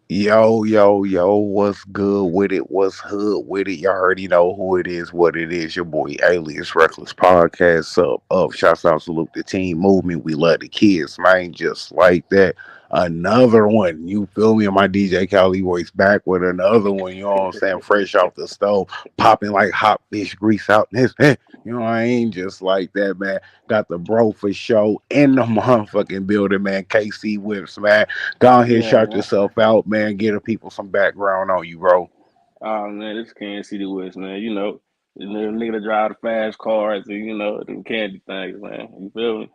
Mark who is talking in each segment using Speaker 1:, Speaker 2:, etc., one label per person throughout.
Speaker 1: Yo, what's good with it? What's hood with it? You already know who it is, what it is. Your boy Alias Reckless Podcast. Up. Shouts out, salute the team movement. We love the kids, man. Just like that. Another one. You feel me? My DJ Cali voice back with another one. You know what I'm saying? Fresh off the stove, popping like hot fish grease out in his head. You know, I ain't just like that, man. Got the bro for show in the motherfucking building, man. KC Whips, man. Go ahead,
Speaker 2: Yeah,
Speaker 1: shout
Speaker 2: man.
Speaker 1: yourself out, man. Get the people some background on you, bro.
Speaker 2: Oh man, this Kansas City West, man. The nigga that drive the fast cars and the candy things, man. You feel me?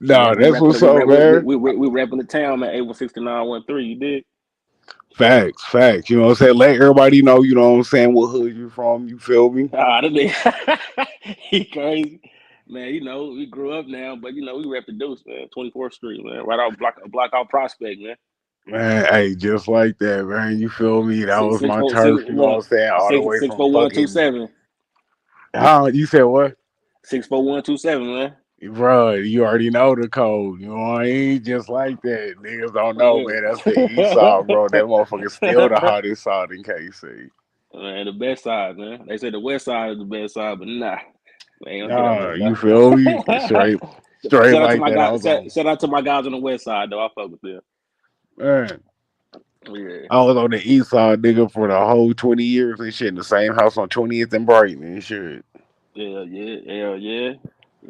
Speaker 1: No, that's what's up, man.
Speaker 2: We repping the town, man. 8169113. You did?
Speaker 1: Facts. You know what I'm saying? Let everybody know, you know what I'm saying, what hood you from, you feel me?
Speaker 2: Ah, that nigga, he crazy, man. We grew up now, but we rep the Deuce, man. 24th Street, man. Right out block out Prospect, man.
Speaker 1: Man, hey, just like that, man. You feel me? That
Speaker 2: Six
Speaker 1: was
Speaker 2: six
Speaker 1: my
Speaker 2: four six
Speaker 1: turf, you know what I'm
Speaker 2: look
Speaker 1: saying? All the
Speaker 2: six
Speaker 1: way
Speaker 2: six
Speaker 1: from
Speaker 2: four one two
Speaker 1: fucking
Speaker 2: seven.
Speaker 1: you said what?
Speaker 2: 64127, man.
Speaker 1: Bro, you already know the code. You know what I mean? Just like that. Niggas don't know,
Speaker 2: Yeah.
Speaker 1: man. That's the east side, bro. That motherfucker still the hottest side in KC.
Speaker 2: Man, the best side, man. They say the west side is the best side, but nah, they ain't gonna get that much
Speaker 1: You feel me?
Speaker 2: though.
Speaker 1: Straight like that. I was on.
Speaker 2: Shout out to my guys on the west side though. I fuck with them.
Speaker 1: Man,
Speaker 2: Yeah,
Speaker 1: I was on the east side, nigga, for the whole 20 years and shit in the same house on 20th and Brighton and shit.
Speaker 2: yeah.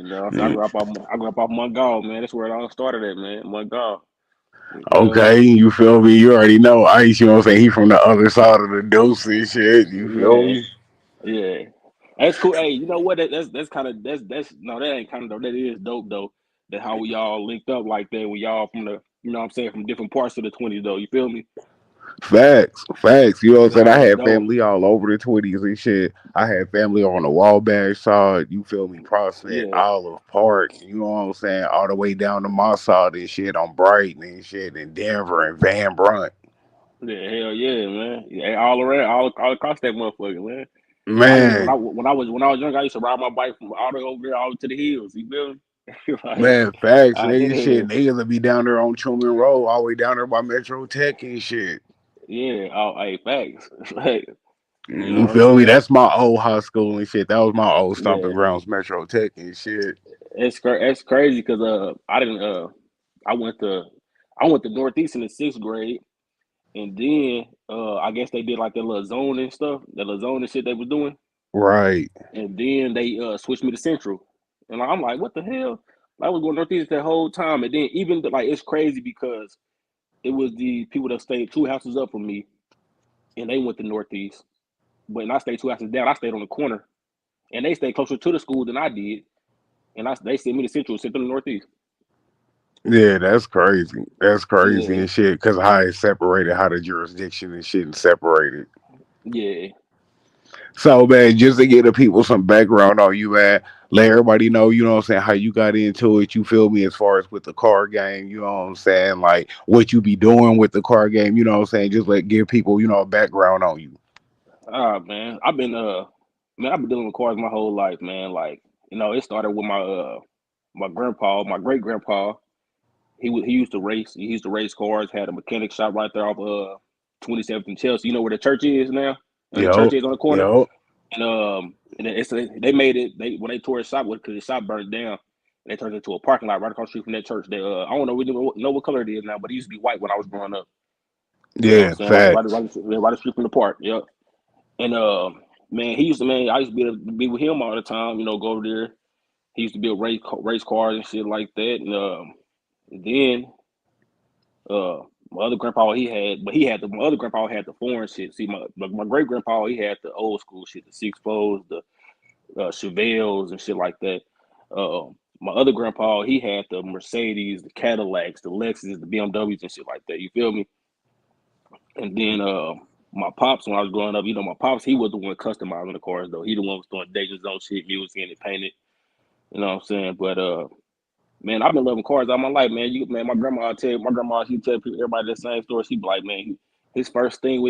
Speaker 2: So
Speaker 1: Mm.
Speaker 2: I grew up off Montgomery, man. That's where it all started at, man. Montgomery. You feel me?
Speaker 1: Okay, you feel me? You already know Ice, you know what I'm saying? He from the other side of the deuce and shit. You feel
Speaker 2: Yeah,
Speaker 1: me?
Speaker 2: yeah. That's cool. Hey, you know what? That's kind of that's no, that ain't kind of that is dope though. That how we all linked up like that. We all from the what I'm saying, from different parts of the 20s though. You feel me?
Speaker 1: Facts. You know what I'm saying?
Speaker 2: Nah,
Speaker 1: I
Speaker 2: that's
Speaker 1: had
Speaker 2: dope.
Speaker 1: family all over the 20s and shit. I had family on the Wabash side, you feel me? Prospect,
Speaker 2: Yeah,
Speaker 1: Olive Park, you know what I'm saying? All the way down to my side and shit on Brighton and shit in Denver and Van Brunt.
Speaker 2: yeah, hell yeah, man. Yeah, all around, all across that motherfucker, man. I used to
Speaker 1: Man,
Speaker 2: when I was young, I used to ride my bike from all the way over there all to the hills. You feel me? Like
Speaker 1: Man, facts,
Speaker 2: I did
Speaker 1: nigga, shit.
Speaker 2: it.
Speaker 1: Niggas will be down there on Truman Road, all the way down there by Metro Tech and shit.
Speaker 2: Yeah, oh, hey, facts. Like, you know
Speaker 1: You
Speaker 2: what I'm
Speaker 1: feel me?
Speaker 2: saying?
Speaker 1: That's my old high school and shit. That was my old stomping
Speaker 2: Yeah,
Speaker 1: grounds, Metro Tech and shit.
Speaker 2: it's crazy because I didn't I went to Northeast in the sixth grade, and then I guess they did like that little zone and stuff, that little zone and shit they was doing,
Speaker 1: Right.
Speaker 2: and then they switched me to Central, and I'm like, what the hell? I was going Northeast that whole time, and then even like it's crazy because it was the people that stayed two houses up from me, and they went to Northeast, but I stayed two houses down. I stayed on the corner, and they stayed closer to the school than I did, and they sent me to Central to Northeast.
Speaker 1: Yeah, that's crazy. That's crazy
Speaker 2: Yeah,
Speaker 1: and shit. Cause how it separated, how the jurisdiction and shit and separated.
Speaker 2: yeah.
Speaker 1: So man, just to give the people some background on you, man, let everybody know, you know what I'm saying, how you got into it, you feel me, as far as with the card game, you know what I'm saying, like what you be doing with the card game, you know what I'm saying, just like give people, you know, a background on you.
Speaker 2: Ah, man, I've been dealing with cars my whole life, man. Like, it started with my grandpa, my great grandpa. He used to race. He used to race cars. Had a mechanic shop right there off 27th and Chelsea. You know where the church is now, and the church
Speaker 1: Yo,
Speaker 2: is on the corner.
Speaker 1: yo,
Speaker 2: And they made it. They when they tore the shop because the shop burned down. And they turned it into a parking lot right across the street from that church. That I don't know, we don't know what color it is now, but it used to be white when I was growing up. You know what I'm
Speaker 1: yeah,
Speaker 2: saying?
Speaker 1: facts.
Speaker 2: Right the street from the park. Yep. And man, I used to be with him all the time. Go over there. He used to build race cars and shit like that. And then my other grandpa he had, but my other grandpa had the foreign shit. See, my great grandpa he had the old school shit, the six foes, the Chevelles and shit like that. My other grandpa he had the Mercedes, the Cadillacs, the Lexus, the BMWs and shit like that. You feel me? And then my pops, when I was growing up, my pops, he was the one customizing the cars though. He the one was doing Dayton's own shit, music and it painted. You know what I'm saying? But man, I've been loving cars all my life, man. My grandma, she tell people everybody the same story. She be like, man, his first thing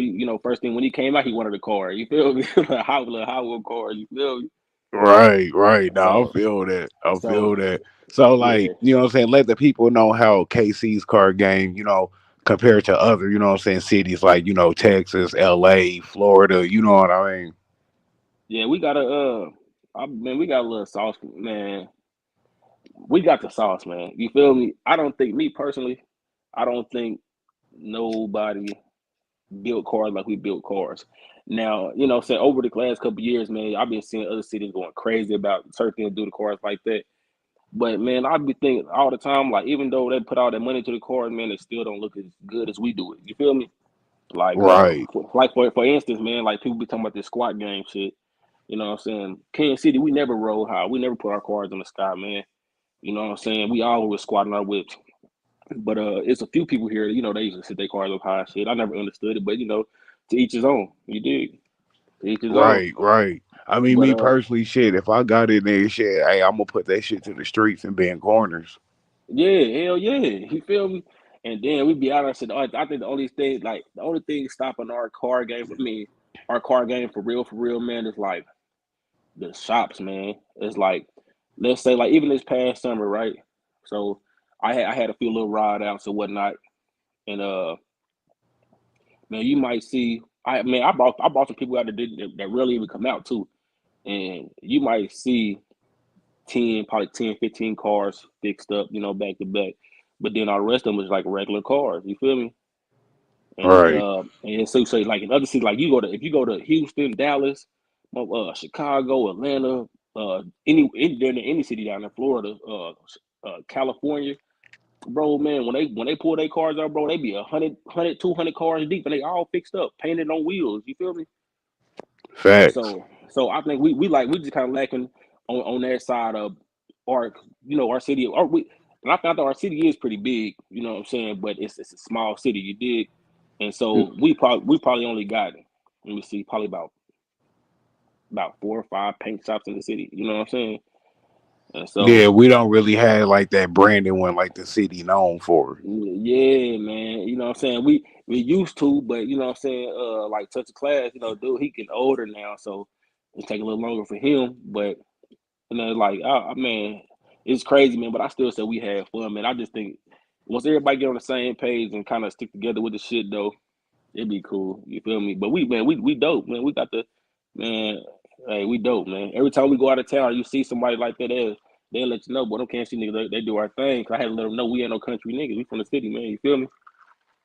Speaker 2: first thing when he came out, he wanted a car. You feel me? Like Howard car. You feel me?
Speaker 1: Right. Now I
Speaker 2: So,
Speaker 1: feel that. I
Speaker 2: so
Speaker 1: feel that. So
Speaker 2: yeah,
Speaker 1: like, you know what I'm saying, let the people know how KC's card game, you know, compared to other, you know what I'm saying, cities like, Texas, LA, Florida, you know what I mean?
Speaker 2: Yeah, we got a man, we got a little sauce, man. We got the sauce, man. You feel me? I don't think me personally, I don't think nobody built cars like we built cars. Now, say over the last couple of years, man, I've been seeing other cities going crazy about certain do the cars like that. But man, I be thinking all the time, like even though they put all that money to the cars, man, they still don't look as good as we do it. You feel me? Like
Speaker 1: Right,
Speaker 2: for instance, man, like people be talking about this squat game shit. You know what I'm saying? Kansas City, we never roll high. We never put our cars in the sky, man. You know what I'm saying? We always squatting our whips. But it's a few people here, they used to sit their cars up high and shit. I never understood it, but to each his own. You dig? To each his own.
Speaker 1: right. I mean,
Speaker 2: But
Speaker 1: me personally, shit, if I got in there, shit, hey, I'm gonna put that shit to the streets and bend corners.
Speaker 2: yeah, hell yeah. You feel me? And then we be out there and said, oh, I think the only thing stopping our car game, our car game for real, man, is like the shops, man. It's like, let's say, like even this past summer, right? So I had a few little ride outs and whatnot, and man, you might see. I bought some people out that really even come out too, and you might see 10, probably 10, 15 cars fixed up, back to back. But then all the rest of them is like regular cars. You feel me?
Speaker 1: Right,
Speaker 2: And so like in other cities, like if you go to Houston, Dallas, Chicago, Atlanta, any city down in Florida, California, bro, man, when they pull their cars out, bro, they be 100, 200 cars deep, and they all fixed up, painted on wheels. You feel me?
Speaker 1: facts.
Speaker 2: So I think we just kind of lacking on that side of our our city. And I found out our city is pretty big. You know what I'm saying? But it's a small city. You dig? And so we probably only got, let me see, probably about 4 or 5 paint shops in the city. You know what I'm saying? And so
Speaker 1: Yeah, we don't really have like that branding one like the city known for.
Speaker 2: yeah, man. You know what I'm saying? We used to, but you know what I'm saying, like touch of class, dude, he getting older now, so it's taking a little longer for him. But like man, it's crazy, man. But I still say we had fun, man. I just think once everybody get on the same page and kind of stick together with the shit though, it'd be cool. You feel me? But we dope, man. We got the man. Hey, we dope, man. Every time we go out of town, you see somebody like that, they'll let you know. But them can't see niggas, they do our thing. 'Cause I had to let them know we ain't no country niggas. We from the city, man. You feel me?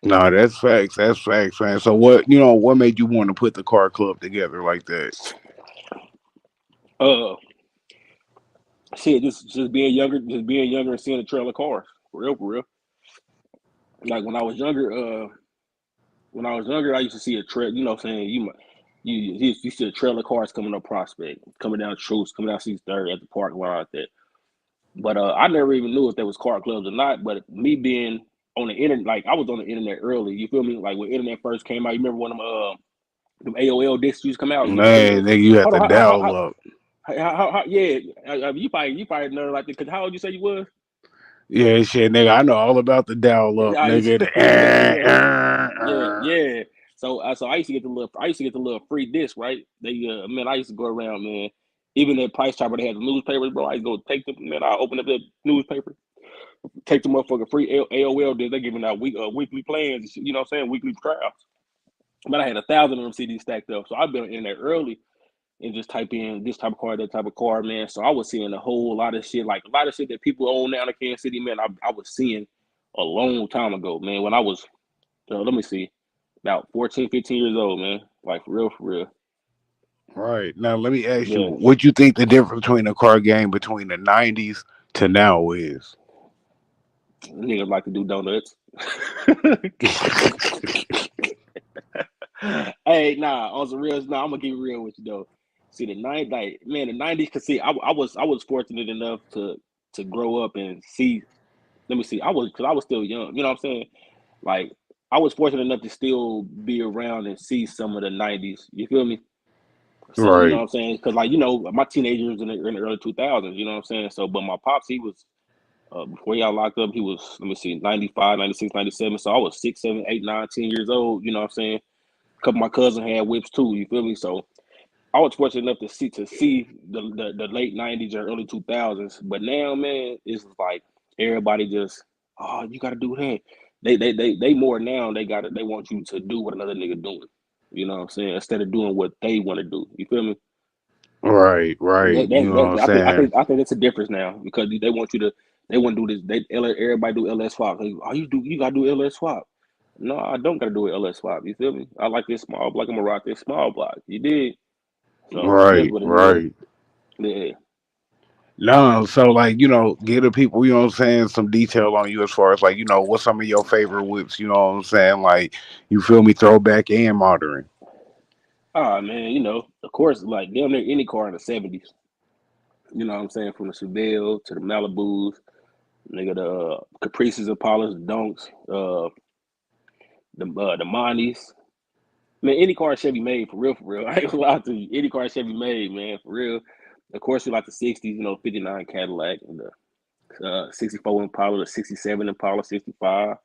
Speaker 1: No, that's facts. That's facts, man. So what made you want to put the car club together like that?
Speaker 2: Uh, shit, just being younger and seeing the trail of cars, for real, for real. Like when I was younger, I used to see a trail. You know, what I'm saying you see a trail of cars coming up Prospect, coming down Truce, coming down 630 at the park lot out there. But I never even knew if there was car clubs or not. But me being on the internet, like I was on the internet early. You feel me? Like when internet first came out, you remember when them AOL discs used to come out?
Speaker 1: Man, nigga, you have
Speaker 2: Hold
Speaker 1: to
Speaker 2: on,
Speaker 1: dial up.
Speaker 2: yeah, you probably know like because how old you say you was?
Speaker 1: Yeah, shit, nigga. I know all about the dial up,
Speaker 2: Yeah,
Speaker 1: nigga.
Speaker 2: yeah, yeah, yeah. So I used to get the little free disc, right? Man, I used to go around, man. Even at Price Chopper, they had the newspapers, bro. I used to go take them, man. I open up that newspaper, take the motherfucking free AOL disc. They giving out weekly plans, and shit, you know what I'm saying, weekly trials. But I had 1,000 of them CDs stacked up, so I've been in there early and just type in this type of car, that type of car, man. So I was seeing a whole lot of shit, like a lot of shit that people own now in Kansas City, man. I was seeing a long time ago, man. When I was let me see, about 14, 15 years old, man. Like for real, for real.
Speaker 1: Right. Now let me ask you,
Speaker 2: Yeah.
Speaker 1: what you think the difference between the car game between the '90s to now is?
Speaker 2: Niggas like to do donuts. Hey, nah, on some real, nah, I'm gonna keep it real with you though. See the '90s. Cause see, I was fortunate enough to grow up and see. Let me see, because I was still young. You know what I'm saying? Like I was fortunate enough to still be around and see some of the '90s. You feel me? So you know what
Speaker 1: Right.
Speaker 2: I'm saying? Because like my teenagers in the early 2000s. You know what I'm saying? So, but my pops, he was before he got locked up, he was, let me see, 95, 96, 97. So I was 6, 7, 8, 9, 10 years old. You know what I'm saying? A couple of my cousins had whips too. You feel me? So I was fortunate enough to see the late '90s or early 2000s. But now, man, it's like everybody just, oh, you got to do that. They more now. They got it. They want you to do what another nigga doing. You know what I'm saying? Instead of doing what they want to do. You feel me?
Speaker 1: Right, right. You know what I'm saying?
Speaker 2: I think that's a difference now because they want you to. They want to do this. Everybody do LS swap. Like, oh, you do. You gotta do LS swap. No, I don't gotta do an LS swap. You feel me? I like this small block. I'm gonna rock this small block. You did. So that's
Speaker 1: Right,
Speaker 2: what it is.
Speaker 1: right.
Speaker 2: Yeah.
Speaker 1: No, so like, give the people, you know what I'm saying, some detail on you as far as like, what's some of your favorite whips, you know what I'm saying? Like, you feel me, throwback and modern.
Speaker 2: Ah man, of course, like damn near any car in the '70s. You know what I'm saying? From the Chevelle to the Malibus, nigga, the Caprices, Impalas, the Donks, the Monties. Man, any car Chevy made for real, for real. I ain't gonna lie to you. Any car Chevy made, man, for real. Of course, we like the '60s, '59 Cadillac and the '64 Impala, the '67 Impala, '65.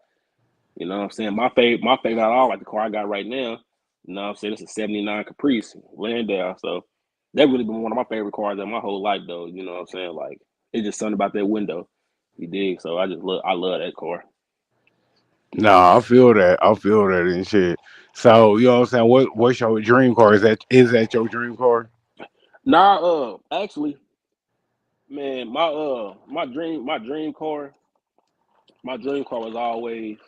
Speaker 2: You know what I'm saying? My favorite out of all, like the car I got right now. You know what I'm saying? It's a '79 Caprice Landau. So that really been one of my favorite cars in my whole life, though. You know what I'm saying? Like it's just something about that window. You dig? So I love that car.
Speaker 1: No, I feel that. I feel that and shit. So, you know what I'm saying? What's your dream car? Is that your dream car?
Speaker 2: Nah, actually, man, my dream car was always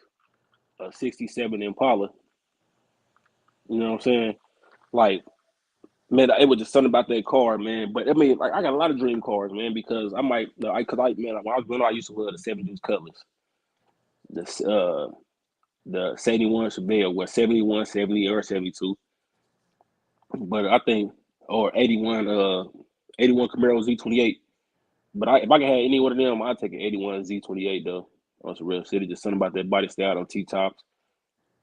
Speaker 2: a '67 Impala. You know what I'm saying? Like, man, it was just something about that car, man. But I mean, like, I got a lot of dream cars, man, because I might, man, when I was growing up, I used to love the '70s Cutlass, the the '71 Chevelle, what 71, 70, or '72. But I think, or '81 Camaro Z28. But if I could have any one of them, I'd take an '81 Z28 though. On some real city, just something about that body style on T tops.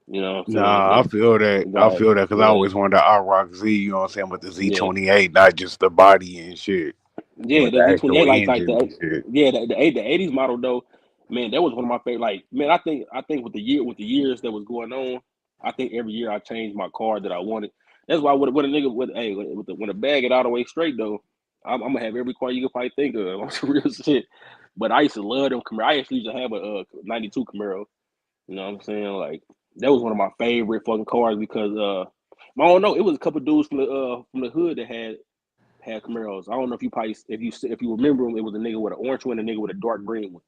Speaker 2: You know what I'm saying?
Speaker 1: Nah, I feel that. I
Speaker 2: Got
Speaker 1: feel that because I
Speaker 2: yeah,
Speaker 1: always wanted the rock Z, you know what I'm saying, with the
Speaker 2: yeah.
Speaker 1: Z28, not just the body and shit,
Speaker 2: Yeah,
Speaker 1: but
Speaker 2: the
Speaker 1: the
Speaker 2: Z twenty
Speaker 1: actual
Speaker 2: eight, like
Speaker 1: engine
Speaker 2: the
Speaker 1: and shit.
Speaker 2: yeah, the '80s model though, man, that was one of my favorite. Like, man, I think with the years that was going on, I think every year I changed my car that I wanted. That's why with a nigga with hey when a bag it all the way straight though, I'm gonna have every car you can probably think of on some real shit. But I used to love them Camaro. I actually used to have a '92 Camaro. You know what I'm saying? Like that was one of my favorite fucking cars because I don't know, it was a couple dudes from the hood that had Camaros. I don't know if you remember him. It was a nigga with an orange one, and a nigga with a dark green one.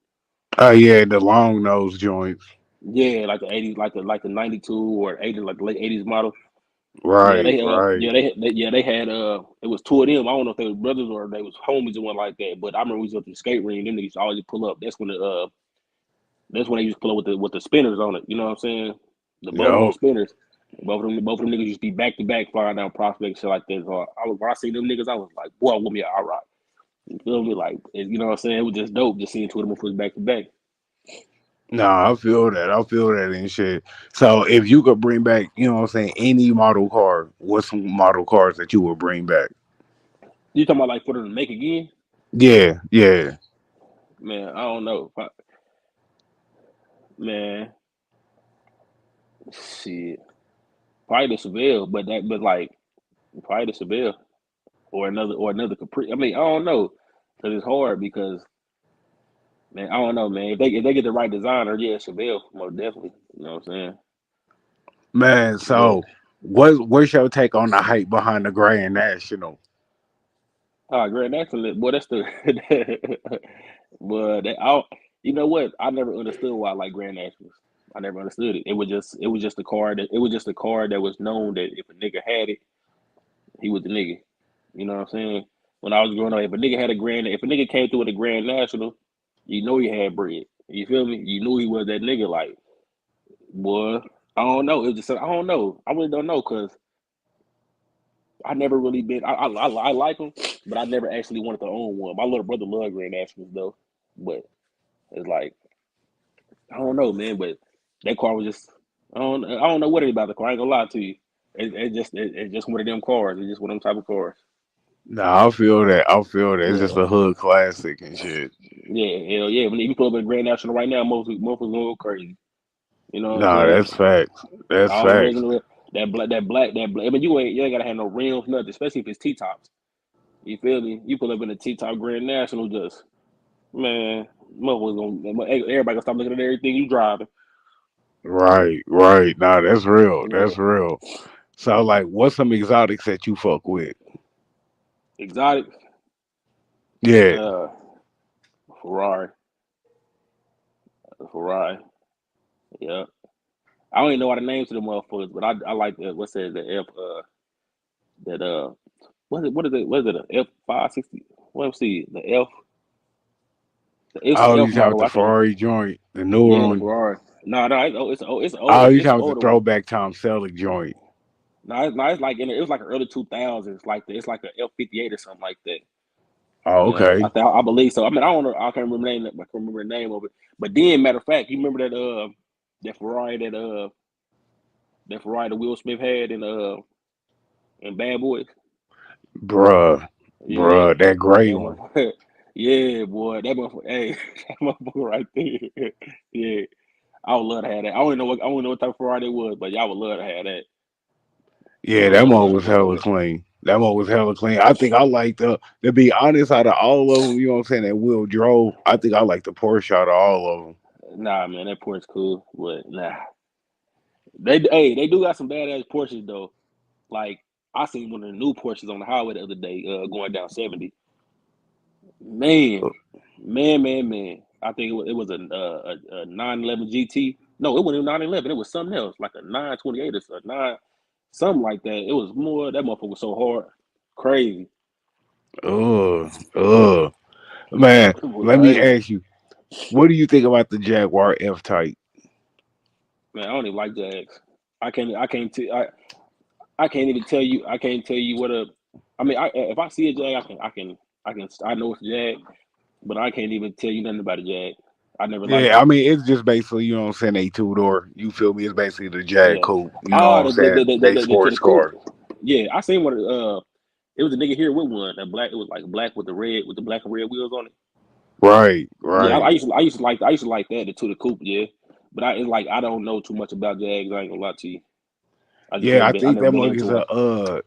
Speaker 1: Oh yeah, the long nose joints.
Speaker 2: Yeah, like the '80s, like the '92 or '80s, like the late '80s model. Yeah,
Speaker 1: Right,
Speaker 2: they had.
Speaker 1: right.
Speaker 2: They had. It was two of them. I don't know if they were brothers or they was homies or one like that. But I remember we was up to the skate ring. Them niggas always pull up. That's when they used to pull up with the spinners on it. You know what I'm saying? The boat on
Speaker 1: Yo,
Speaker 2: spinners. Both of them niggas used to be back to back flying down Prospect and shit like that. So when I see them niggas, I was like, boy, I want me a rock. You feel me? Like, you know what I'm saying? It was just dope just seeing two of them motherfuckers back to back.
Speaker 1: nah, I feel that. I feel that and shit. So if you could bring back, you know what I'm saying, any model car, what's some model cars that you would bring back?
Speaker 2: You talking about like for them to make again?
Speaker 1: Yeah, yeah.
Speaker 2: Man, I don't know. Man, shit. Probably the Seville, but probably the Seville or another Capri. I mean, I don't know. Cause it's hard because man, I don't know, man. If they get the right designer, yeah, Seville, most definitely. You know what I'm saying?
Speaker 1: Man,
Speaker 2: But
Speaker 1: so what's your take on the hype behind the Grand National?
Speaker 2: Grand National, boy, that's the but you know what? I never understood why I like Grand Nationals. I never understood it. It was just a car that was known that if a nigga had it, he was the nigga. You know what I'm saying? When I was growing up, if a nigga came through with a Grand National, you know he had bread. You feel me? You knew he was that nigga. Like, boy, I don't know. It was just I don't know. I really don't know because I never really been. I like them, but I never actually wanted to own one. My little brother loved Grand Nationals though, but it's like I don't know, man. But that car was just I don't know what it about the car. I ain't gonna lie to you. It's just one of them cars. It's just one of them type of cars.
Speaker 1: Nah, I feel that. I feel that. It's just
Speaker 2: Yeah,
Speaker 1: a hood classic and shit.
Speaker 2: yeah, hell yeah. When you pull up at Grand National right now, most gonna go crazy. You know what I'm
Speaker 1: Nah,
Speaker 2: saying?
Speaker 1: that's facts. That's
Speaker 2: All the
Speaker 1: facts.
Speaker 2: regular that black. I mean, you ain't gotta have no rims, nothing. Especially if it's T tops. You feel me? You pull up in a T top Grand National, just man, motherfuckers everybody gonna stop looking at everything you driving.
Speaker 1: Right, right. Nah, that's real.
Speaker 2: Yeah,
Speaker 1: That's real. So, like, what's some exotics that you fuck with?
Speaker 2: exotic.
Speaker 1: Yeah.
Speaker 2: Uh, Ferrari, Ferrari. Yeah, I don't even know what the names of the motherfuckers, but I like the what's that the F that what is it a F 560. Let me see it's an
Speaker 1: Oh, you
Speaker 2: F
Speaker 1: talking about
Speaker 2: model.
Speaker 1: the
Speaker 2: I think.
Speaker 1: Ferrari joint, the newer
Speaker 2: Yeah, the
Speaker 1: one?
Speaker 2: Ferrari. No, it's
Speaker 1: Oh,
Speaker 2: older.
Speaker 1: you
Speaker 2: It's an
Speaker 1: talking about the
Speaker 2: older one.
Speaker 1: throwback Tom Selleck joint?
Speaker 2: No, it's like it was like early 2000s. It's like a F 58 or something like that.
Speaker 1: Oh, okay.
Speaker 2: I believe so. I mean, I don't know. I can't remember the name. I can't remember the name of it. But then, matter of fact, you remember that Ferrari that Ferrari that Will Smith had in Bad Boys.
Speaker 1: Bruh,
Speaker 2: Yeah,
Speaker 1: that gray
Speaker 2: that
Speaker 1: one.
Speaker 2: motherfucker. Yeah, boy, that motherfucker. Hey, that motherfucker right there. Yeah, I would love to have that. I don't know what type of Ferrari it was, but y'all would love to have that.
Speaker 1: Yeah,
Speaker 2: Would
Speaker 1: that
Speaker 2: love to
Speaker 1: one
Speaker 2: have that
Speaker 1: was hella
Speaker 2: motherfucker.
Speaker 1: clean. That one was hella clean. I think I like to be honest, out of all of them, you know what I'm saying, that Will drove, I think I like the Porsche out of all of them.
Speaker 2: Nah, man, that Porsche cool, but nah, they do got some badass Porsches though. Like I seen one of the new Porsches on the highway the other day, going down 70. Man, man. I think it was a 911 GT. No, it wasn't even 911. It was something else, like a 928 or something like that. It was more. That motherfucker was so hard, crazy.
Speaker 1: Ugh, ugh. Man,
Speaker 2: It was
Speaker 1: let me
Speaker 2: crazy.
Speaker 1: ask you, what do you think about the Jaguar F Type?
Speaker 2: Man, I don't even like Jags. I can't even tell you. I can't tell you what a. I mean, if I see a Jag, I know it's a Jag, but I can't even tell you nothing about a Jag. I never liked
Speaker 1: Yeah,
Speaker 2: them.
Speaker 1: I mean, it's just basically, you know what I'm saying, a two door. You feel me? It's basically the Jag
Speaker 2: Yeah.
Speaker 1: Coupe. You know what
Speaker 2: Oh,
Speaker 1: I'm saying? They
Speaker 2: the to
Speaker 1: sports
Speaker 2: the coupe.
Speaker 1: car.
Speaker 2: Yeah, I seen one. It was a nigga here with one. That black. It was like black with the black and red wheels on it.
Speaker 1: Right,
Speaker 2: Yeah,
Speaker 1: right.
Speaker 2: I used to like that the to the coupe. Yeah, but it's like I don't know too much about Jags. I ain't gonna lie to you.
Speaker 1: Yeah, I
Speaker 2: I
Speaker 1: think
Speaker 2: never
Speaker 1: that
Speaker 2: been
Speaker 1: mug
Speaker 2: into
Speaker 1: is
Speaker 2: them.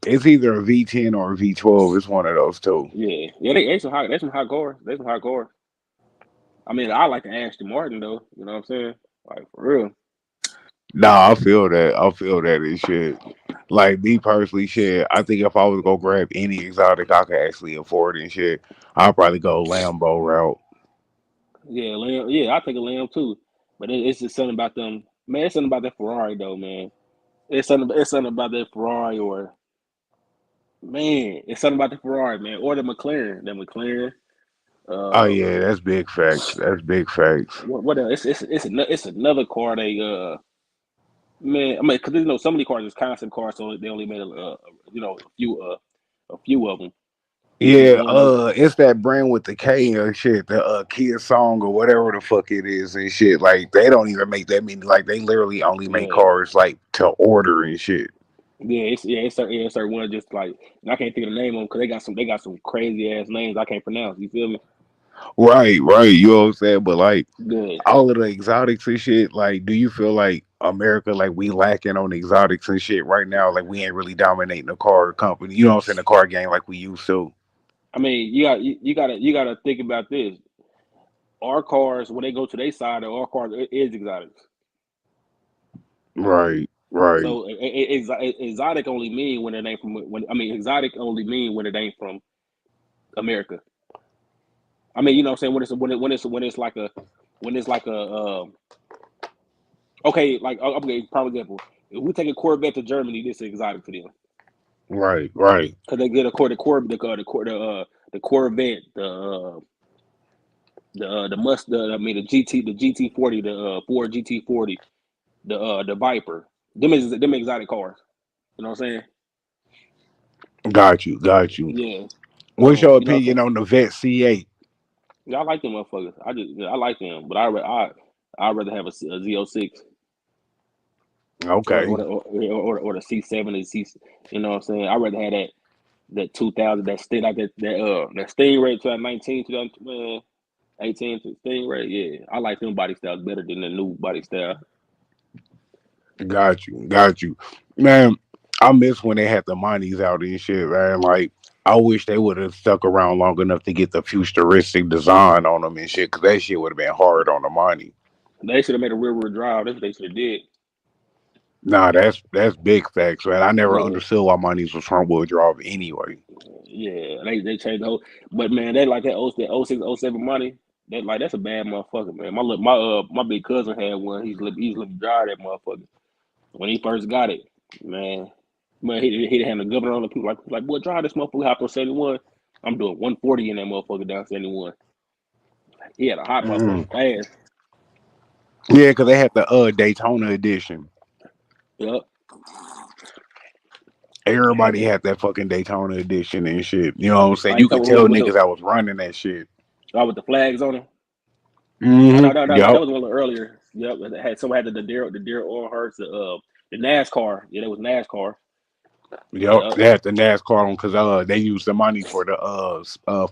Speaker 1: it's either a V10 or a V12. It's one of those two.
Speaker 2: Yeah. They some hot cars. They some hot cars. I mean, I like the Aston Martin though. You know what I'm saying? Like for real.
Speaker 1: Nah, I feel that. I feel that and shit. Like me personally, shit. I think if I was to go grab any exotic I could actually afford and shit, I'll probably go Lambo route.
Speaker 2: Yeah, Lamb. Yeah, I take a Lamb too. But it's just something about them. Man, it's something about that Ferrari though, man. It's something about that Ferrari or man, it's something about the Ferrari, man, or the McLaren. The McLaren.
Speaker 1: Oh
Speaker 2: Uh,
Speaker 1: yeah, that's big facts. That's big facts.
Speaker 2: what else? It's another car. Man, I mean, because you know some of the cars is concept cars, so they only made a few of them. Even the
Speaker 1: Yeah,
Speaker 2: one that
Speaker 1: it's that brand with the K and shit, the Kia Song or whatever the fuck it is and shit. Like they don't even make that many. Like they literally only make
Speaker 2: yeah
Speaker 1: cars like to order and shit.
Speaker 2: it's certain one just like and I can't think of the name of them because they got some crazy ass names I can't pronounce. You feel me?
Speaker 1: Right, right. You know what I'm saying? But like
Speaker 2: Good.
Speaker 1: all of the exotics and shit, like, do you feel like America, like, we lacking on exotics and shit right now? Like, we ain't really dominating the car company, you know what I'm saying? The car game like we used to.
Speaker 2: I mean, you gotta think about this. Our cars when they go to their side, our cars is exotics.
Speaker 1: Right, right.
Speaker 2: So exotic only mean when it ain't from when I mean exotic only mean when it ain't from America. I mean, you know what I'm saying when it's like a when it's like a okay, like okay, prime example. If we take a Corvette to Germany, this is exotic to them
Speaker 1: Right, right.
Speaker 2: because they get a the Corvette, the must the I mean the GT40, the Ford GT40, the Viper. Them exotic cars. You know what I'm saying?
Speaker 1: Got you, got you.
Speaker 2: Yeah.
Speaker 1: What's your
Speaker 2: You know what I'm
Speaker 1: opinion
Speaker 2: saying?
Speaker 1: on the Vet C8?
Speaker 2: Yeah, I like them motherfuckers. I like them, but I'd rather have a Z06
Speaker 1: Okay,
Speaker 2: or the C7 and C. You know what I'm saying? I'd rather have that 2000 that stay like that Stingray 2019 2018 to Stingray. Yeah, I like them body styles better than the new body style.
Speaker 1: got you, got you. Man, I miss when they had the monies out and shit, man. Like, I wish they would have stuck around long enough to get the futuristic design on them and shit, because that shit would have been hard on the money.
Speaker 2: They should have made a rear wheel drive. That's what they should have did.
Speaker 1: Nah, that's big facts, man. I never
Speaker 2: Yeah,
Speaker 1: understood why my knees was front wheel drive anyway.
Speaker 2: yeah. They changed the whole. But man, they like that 06, that 06, oh 07 money. That like that's a bad motherfucker, man. My big cousin had one. He's let me drive that motherfucker when he first got it, man. Man, he had the governor on the people like boy, drive this motherfucker out on 71. I'm doing 140 in that motherfucker down 71. He had a hot
Speaker 1: Mm.
Speaker 2: motherfucker fast.
Speaker 1: Yeah, because they had the Daytona edition.
Speaker 2: Yup. Had
Speaker 1: Everybody
Speaker 2: that.
Speaker 1: had that fucking Daytona edition and shit. You know what I'm saying?
Speaker 2: Like
Speaker 1: You could
Speaker 2: so
Speaker 1: tell
Speaker 2: with the
Speaker 1: niggas I was running that shit.
Speaker 2: with the flags on it. Oh no
Speaker 1: Mm-hmm.
Speaker 2: no that
Speaker 1: Yep.
Speaker 2: was a little earlier. Yep, it had someone had the Daryl Earnhardt the NASCAR. Yeah, that was NASCAR.
Speaker 1: Yep.
Speaker 2: Yep.
Speaker 1: They had the NASCAR on because they used the money for the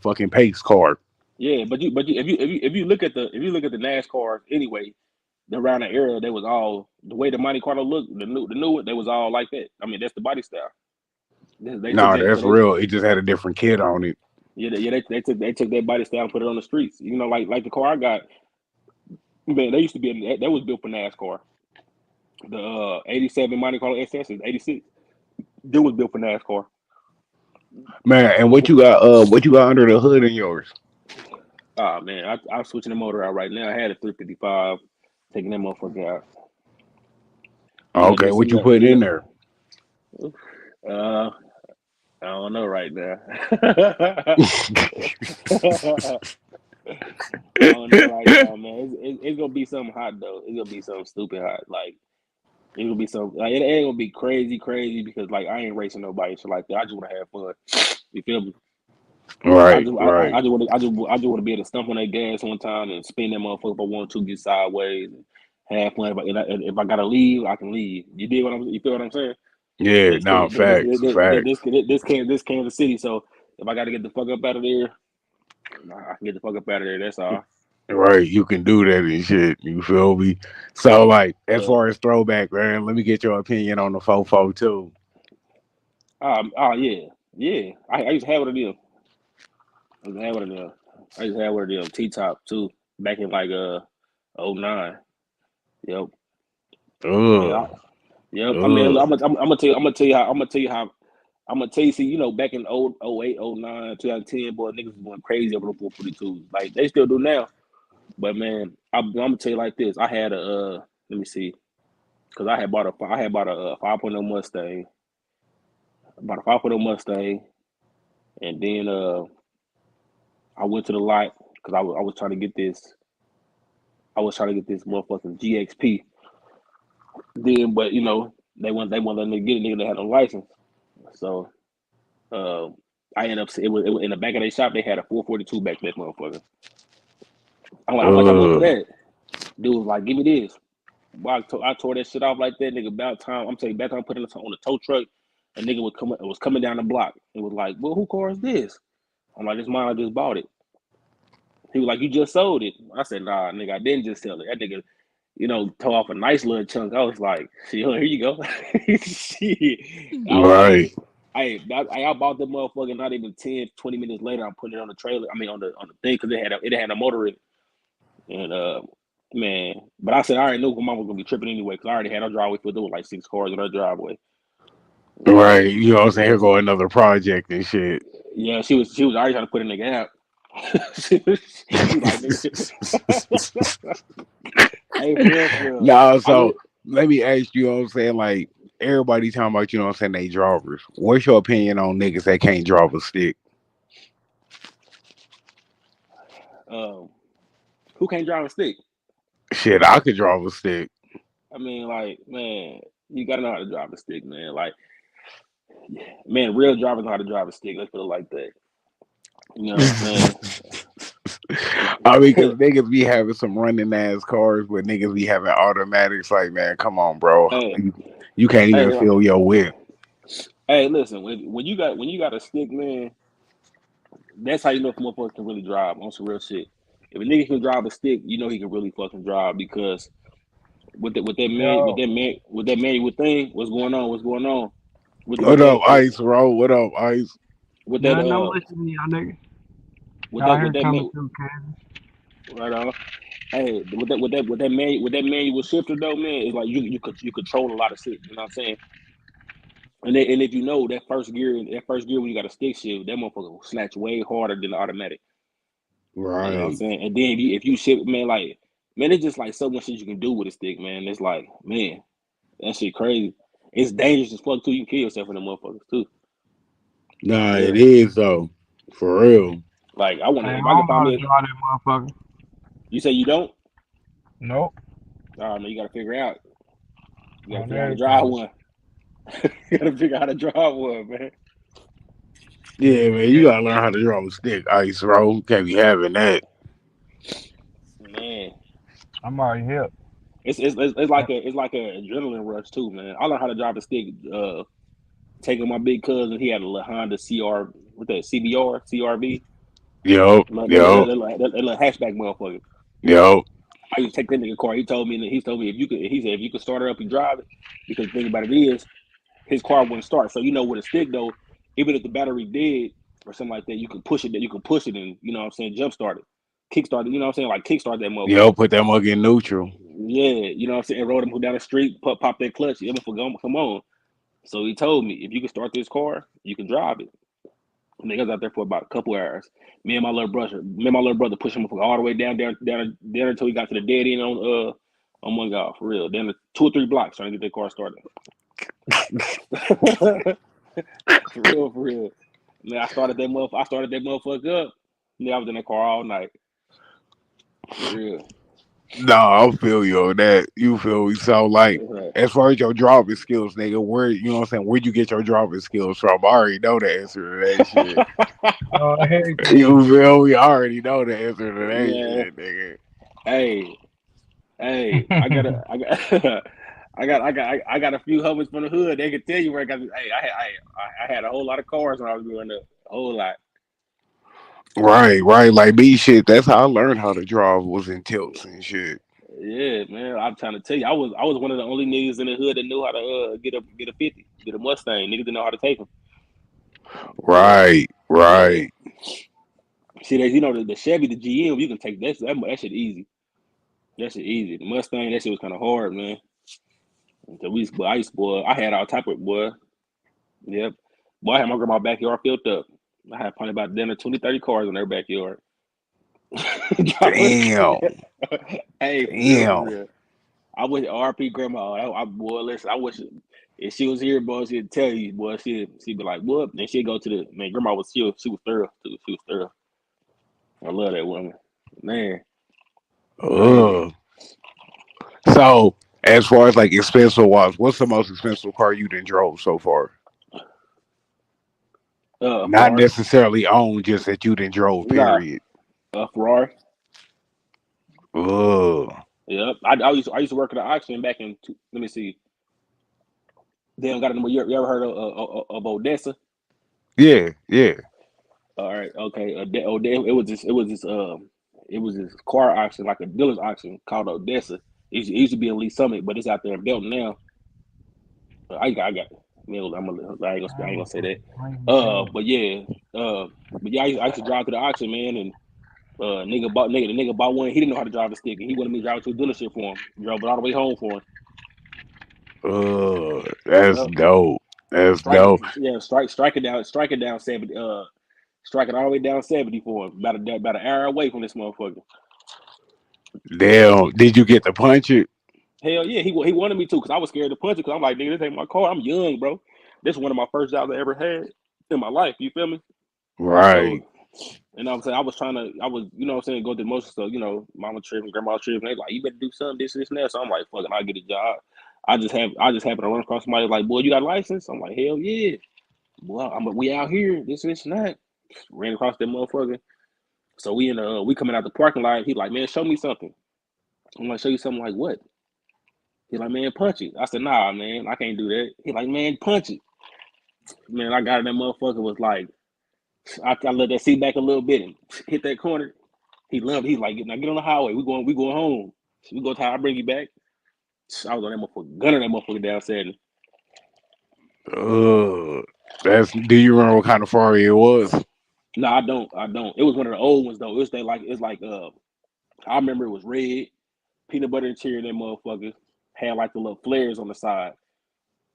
Speaker 1: fucking pace card.
Speaker 2: Yeah, but if you look at the NASCAR anyway, around the era they was all the way the Monte Carlo looked the new one they was all like that. I mean that's the body style. They took
Speaker 1: No,
Speaker 2: that so
Speaker 1: that's
Speaker 2: they
Speaker 1: real. It just had a different kid on it.
Speaker 2: they took that body style and put it on the streets. You know like the car I got man they used to be that was built for NASCAR. The '87 Monte Carlo SS is '86. That was built for NASCAR.
Speaker 1: Man, and what you got under the hood in yours?
Speaker 2: Ah man, I'm switching the motor out right now. I had a 355, taking that motherfucker out. You know,
Speaker 1: Okay,
Speaker 2: just
Speaker 1: what you put in there?
Speaker 2: uh, I don't know right now. I don't know right now, man. It's gonna be something hot though. It's gonna be something stupid hot. Like it's gonna be something. Like it ain't gonna be crazy because like I ain't racing nobody shit like that. I just wanna have fun. You feel me?
Speaker 1: Right, right.
Speaker 2: I just want to be able to stump on that gas one time and spin that motherfucker if I want to, get sideways and have fun. If I gotta leave, I can leave. You feel what I'm saying?
Speaker 1: Yeah,
Speaker 2: This
Speaker 1: no, facts, facts.
Speaker 2: this Kansas City. So if I gotta get the fuck up out of there, I can get the fuck up out of there. That's all.
Speaker 1: Right, you can do that and shit. You feel me? So, like, as
Speaker 2: Yeah.
Speaker 1: far as throwback, man, let me get your opinion on the fofo too.
Speaker 2: Yeah. Yeah. I used to have one of them. I used to have one of them. I used to have one of them T top too. Back in like '09. Yep. Man,
Speaker 1: Ugh,
Speaker 2: yep. I mean,
Speaker 1: ugh.
Speaker 2: I'm gonna tell you how, I'm gonna tell you how, I'm gonna tell you. See, back in 08, '09, 2010, boy, niggas was going crazy over the 442s. Like they still do now. But man, I'm gonna tell you like this. I had a, let me see, because I had bought a 5.0 Mustang, bought a 5.0 Mustang, and then I went to the lot because I was trying to get this, motherfucking GXP. Then, but they want letting me get it. Nigga, they had no license. So Uh, I ended up it was in the back of their shop. They had a 442 back that motherfucker. I'm like, how much I want for
Speaker 1: Ugh.
Speaker 2: that? Dude was like, give me this. Boy, I tore that shit off like that, nigga. About time. I'm telling you, back time I put it on the tow truck. A nigga was coming down the block. It was like, well, who car is this? I'm like, this mine. I just bought it. He was like, you just sold it. I said, nah, nigga, I didn't just sell it. That nigga, tore off a nice little chunk. I was like, shit, here you go. Shit. I was like,
Speaker 1: Right,
Speaker 2: I bought the motherfucker. Not even 10, 20 minutes later, I'm putting it on the trailer. I mean, on the thing because it had a motor in it. And man, but I said I already knew my mom was gonna be tripping anyway because I already had her driveway filled with like 6 cars in her driveway.
Speaker 1: right. You know what I'm saying? Here
Speaker 2: Yeah,
Speaker 1: go another project and shit.
Speaker 2: yeah, she was already trying to put in the gap. she like, nigga, hey, for real.
Speaker 1: No,
Speaker 2: I
Speaker 1: so
Speaker 2: look,
Speaker 1: let me ask you, know what I'm saying? Like, everybody talking about, you know what I'm saying, they drovers. What's your opinion on niggas that can't drive a stick?
Speaker 2: um, who can't drive a stick?
Speaker 1: Shit, I could drive a stick.
Speaker 2: I mean, like, man, you gotta know how to drive a stick, man. Like, man, real drivers know how to drive a stick. Let's put it like that. You know what I'm
Speaker 1: I mean, because
Speaker 2: saying?
Speaker 1: niggas be having some running ass cars, but niggas be having automatics. Like, man, come on, bro.
Speaker 2: hey,
Speaker 1: You can't even
Speaker 2: hey,
Speaker 1: feel your whip.
Speaker 2: hey, listen. When you got a stick, man, that's how you know if a motherfucker can really drive on some real shit. If a nigga can drive a stick, you know he can really fucking drive because
Speaker 3: Yo,
Speaker 2: with that manual thing, what's going on? What's going on with
Speaker 1: What up,
Speaker 2: that
Speaker 1: Ice, bro? What up, Ice?
Speaker 2: with that
Speaker 3: nothing. I'm listening to y'all niggas.
Speaker 2: with
Speaker 3: Y'all
Speaker 2: that
Speaker 3: here
Speaker 2: with that
Speaker 3: coming
Speaker 2: man
Speaker 3: through, Kansas.
Speaker 2: right on. Hey, with that manual shifter though, man, it's like you control a lot of shit. You know what I'm saying? And if you know that first gear when you got a stick shift, that motherfucker will snatch way harder than the automatic. You know what I'm
Speaker 1: Right.
Speaker 2: saying? And then if you shift, man, like man, it's just like so much shit you can do with a stick, man. It's like, man, that shit crazy. It's dangerous as fuck too. You can kill yourself in the motherfuckers too.
Speaker 1: Nah,
Speaker 2: For
Speaker 1: it
Speaker 2: real.
Speaker 1: is though. For real.
Speaker 2: Like I want
Speaker 3: Hey,
Speaker 2: to,
Speaker 3: I
Speaker 2: if I can
Speaker 3: don't know
Speaker 2: find
Speaker 3: how to
Speaker 2: me,
Speaker 3: drive that motherfucker.
Speaker 2: you say you don't.
Speaker 3: Nope.
Speaker 2: Oh no, you gotta figure out. You gotta
Speaker 3: On
Speaker 2: figure out how to drive
Speaker 3: everything.
Speaker 2: one. You gotta figure out how to drive one, man.
Speaker 1: Yeah,
Speaker 3: Yeah,
Speaker 1: man, you gotta learn how to draw a stick, ice, bro. Can't be having that.
Speaker 2: Man,
Speaker 3: I'm already hip.
Speaker 2: it's like a adrenaline rush too, man. I learned how to drive a stick. Taking my big cousin, he had a little Honda CR, what that CBR, CRV,
Speaker 1: Yup, yup,
Speaker 2: that little hatchback motherfucker.
Speaker 1: yup,
Speaker 2: I used to take that nigga car. He told me if you could, he said if you could start it up and drive it, because the thing about it is his car wouldn't start. So you know with a stick though, even if the battery dead or something like that, you can push it. That you can push it and you know what I'm saying, jump start it, kick start it. You know what I'm saying, like kick start that motherfucker.
Speaker 1: yup. Put that mug in neutral.
Speaker 2: Yeah, you know what I'm saying. Rode him down the street, pop that clutch. Yeah, come on. So he told me if you can start this car, you can drive it. Niggas was out there for about a couple hours. Me and my little brother pushed him all the way down until he got to the dead end on one guy for real. Then 2 or 3 blocks trying to get that car started. For real. Man, I started that motherfucker up. Man, I was in that car all night. For real.
Speaker 1: Nah, I feel you on that. You feel me? So like,
Speaker 2: Right.
Speaker 1: as far as your driving skills, nigga, where you know what I'm saying? Where'd you get your driving skills from? I already know the answer to that shit.
Speaker 3: Everything.
Speaker 1: You feel me? I already know the answer to that
Speaker 2: Man,
Speaker 1: shit, nigga.
Speaker 2: hey, hey, I got a few homies from the hood. They can tell you where I got. Hey, I had a whole lot of cars when I was growing up. A whole lot.
Speaker 1: Right, right. Like me, shit. That's how I learned how to drive was in tilts and shit.
Speaker 2: Yeah, man. I'm trying to tell you, I was one of the only niggas in the hood that knew how to get a 50, get a Mustang. Niggas didn't know how to take them. Yeah,
Speaker 1: Right,
Speaker 2: yeah.
Speaker 1: right.
Speaker 2: See, that you know the Chevy, the GM, you can take that shit easy. That shit easy. The Mustang, that shit was kind of hard, man. So I had all type of boy. Yep. Boy, I had my grandma backyard filled up. I had probably about 10 or 20, 30 cars in their backyard.
Speaker 1: Damn,
Speaker 2: Hey, for real, for
Speaker 1: damn.
Speaker 2: real. I wish RP grandma. Boy, listen. I wish if she was here, boy, she'd tell you, boy. She'd be like, "What?" And she'd go to the man. Grandma was she was thorough too. She was thorough. I love that woman, man. Man,
Speaker 1: Ugh. So, as far as like expensive wise, what's the most expensive car you done drove so far? Not
Speaker 2: Ferrari.
Speaker 1: necessarily owned, just that you done drove.
Speaker 2: Nah,
Speaker 1: Period.
Speaker 2: Ferrari.
Speaker 1: Ugh.
Speaker 2: Yep. I used to work at an auction back in. Let me see. They don't got a number. You ever heard of Odessa?
Speaker 1: Yeah, yeah.
Speaker 2: All right. Okay. It was this car auction, like a dealer's auction called Odessa. It used to be in Lee Summit, but it's out there in Belton now. I got. I ain't gonna say that. But yeah. But yeah, I used to drive to the auction, man, and the nigga bought one. He didn't know how to drive a stick, and he wanted me to drive it to a dealership for him. Drove it all the way home for him.
Speaker 1: That's
Speaker 2: Yep.
Speaker 1: dope. That's dope.
Speaker 2: Strike it down 70. Strike it all the way down 70 for him. About an hour away from this motherfucker.
Speaker 1: Damn. Did you get to punch it?
Speaker 2: Hell yeah, he wanted me to because I was scared to punch it because I'm like, nigga, this ain't my car. I'm young, bro. This is one of my first jobs I ever had in my life. You feel me?
Speaker 1: Right.
Speaker 2: So, you know what I'm saying? I was, you know what I'm saying, go through most of stuff, you know, mama trip and grandma trip. And they like, you better do something, this, and that. So I'm like, fuck it, I'll get a job. I just happened to run across somebody like, boy, you got a license? I'm like, hell yeah. Well, we out here, this, and that. Ran across that motherfucker. So we coming out the parking lot. He like, man, show me something. I'm like, show you something like what? He like, man, punch it. I said, nah, man, I can't do that. He like, man, punch it. Man, I got it. That motherfucker was like, I let that seat back a little bit and hit that corner. He loved it. He's like, now get on the highway. We going home. We go to I bring you back. I was on that motherfucker, gunning that motherfucker down Saturn.
Speaker 1: Uh, that's. Do you remember what kind of Ferrari it was?
Speaker 2: No, I don't. It was one of the old ones though. It's like I remember it was red, peanut butter and cherry in that motherfucker. Had like the little flares on the side.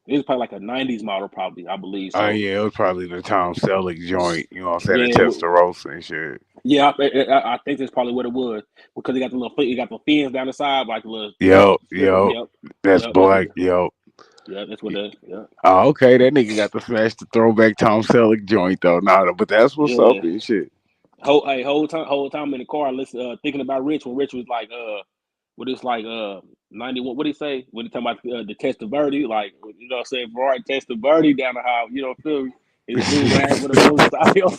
Speaker 2: It was probably like a '90s model, probably I believe.
Speaker 1: Oh
Speaker 2: So
Speaker 1: yeah, it was probably the Tom Selleck joint. You know what I'm saying? The
Speaker 2: yeah,
Speaker 1: Testarossa and shit.
Speaker 2: yeah, I think that's probably what it was because he got the fins down the side, like the little
Speaker 1: Yep,
Speaker 2: strip.
Speaker 1: yep.
Speaker 2: Yep,
Speaker 1: That's
Speaker 2: yep. That's what.
Speaker 1: black. Yep.
Speaker 2: Yeah, that's what that. Yeah,
Speaker 1: Oh, okay, that nigga got the smash the throwback Tom Selleck joint though. Nah, but that's what's up
Speaker 2: yeah.
Speaker 1: and shit.
Speaker 2: Whole time in the car, listen, thinking about Rich when Rich was like, what it's like, 91. What did he say when he talking about the test of Birdie? Like, you know, what I'm saying Ferrari test of Birdie down the hall. You know, feel me? His dude ass with a motorcycle.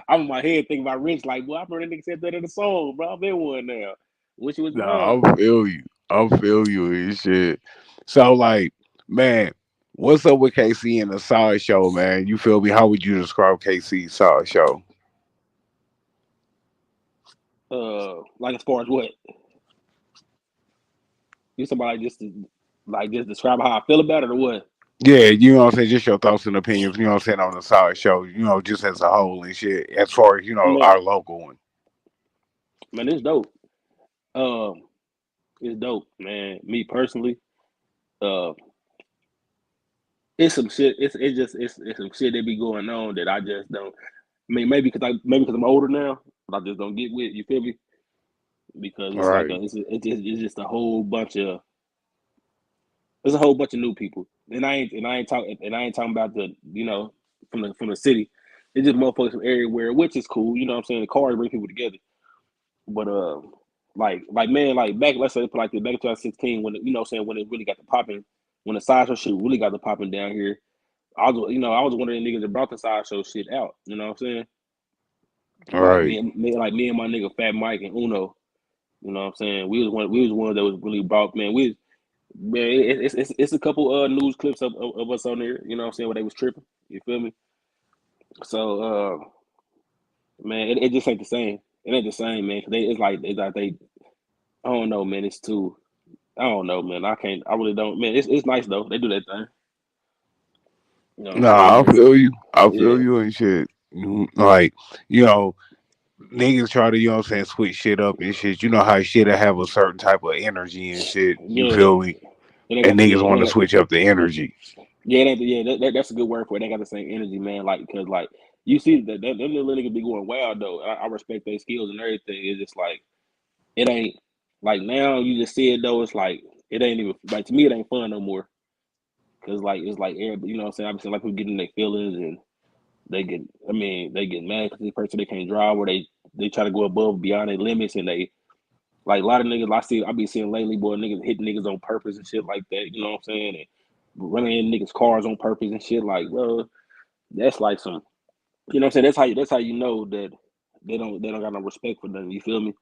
Speaker 2: I'm in my head thinking about Rich. Like, well, I heard that nigga said that in the song, bro. I've been one now. Wish it was
Speaker 1: Nah,
Speaker 2: around.
Speaker 1: I feel you. I feel you and shit. So like, man, what's up with KC and the side show, man? You feel me? How would you describe KC's side show?
Speaker 2: Like as far as what you somebody just to, like just describe how I feel about it or what?
Speaker 1: Yeah, you know what I'm saying? Just your thoughts and opinions, you know what I'm saying, on the side show, just as a whole and shit, as far as,
Speaker 2: Man,
Speaker 1: our local one.
Speaker 2: man, it's dope. Um, it's dope, man. Me personally, uh, it's some shit. It's some shit that be going on that I just don't. I mean, maybe because I'm older now, but I just don't get with. You feel me? Because
Speaker 1: All
Speaker 2: it's like
Speaker 1: right.
Speaker 2: it's just a whole bunch of there's a whole bunch of new people, and I ain't talking about the from the city. It's just motherfuckers from everywhere, which is cool. You know what I'm saying? The cars bring people together, but like man, like back let's say like back in 2016 when you know what I'm saying when it really got the popping, when the sideshow shit really got the popping down here. I was one of the niggas that brought the sideshow shit out. You know what I'm saying?
Speaker 1: All right.
Speaker 2: Me and my nigga Fat Mike and Uno. You know what I'm saying? We was one that was really brought. Man, it's a couple news clips of us on there. You know what I'm saying? Where they was tripping. You feel me? So man, it just ain't the same. It ain't the same, man. 'Cause it's like they. I don't know, man. It's too. I don't know, man. I can't. I really don't, man. It's nice though. They do that thing. You know what I'm saying?
Speaker 1: Nah, I
Speaker 2: But
Speaker 1: feel you. I feel
Speaker 2: yeah,
Speaker 1: you and shit. Like, you know, niggas try to, switch shit up and shit. You know how shit'll have a certain type of energy and shit. You
Speaker 2: yeah.
Speaker 1: feel me?
Speaker 2: It ain't got
Speaker 1: And
Speaker 2: the
Speaker 1: niggas
Speaker 2: yeah. It
Speaker 1: want
Speaker 2: ain't
Speaker 1: to
Speaker 2: got,
Speaker 1: switch up the energy.
Speaker 2: yeah, it ain't, yeah. That's a good word for it. They got the same energy, man. Like because like you see that them little niggas be going wild though. I respect their skills and everything. It's just like it ain't like now you just see it though. It's like it ain't even like to me it ain't fun no more. Cause like it's like everybody, you know what I'm saying. I've seen like people getting their feelings and they get. I mean they get mad because this person they can't drive or they try to go above beyond their limits and they like a lot of niggas I be seeing lately, boy, niggas hitting niggas on purpose and shit like that. You know what I'm saying? And running in niggas' cars on purpose and shit. Like, well, that's like some. You know what I'm saying? That's how you know that they don't got no respect for them. You feel me?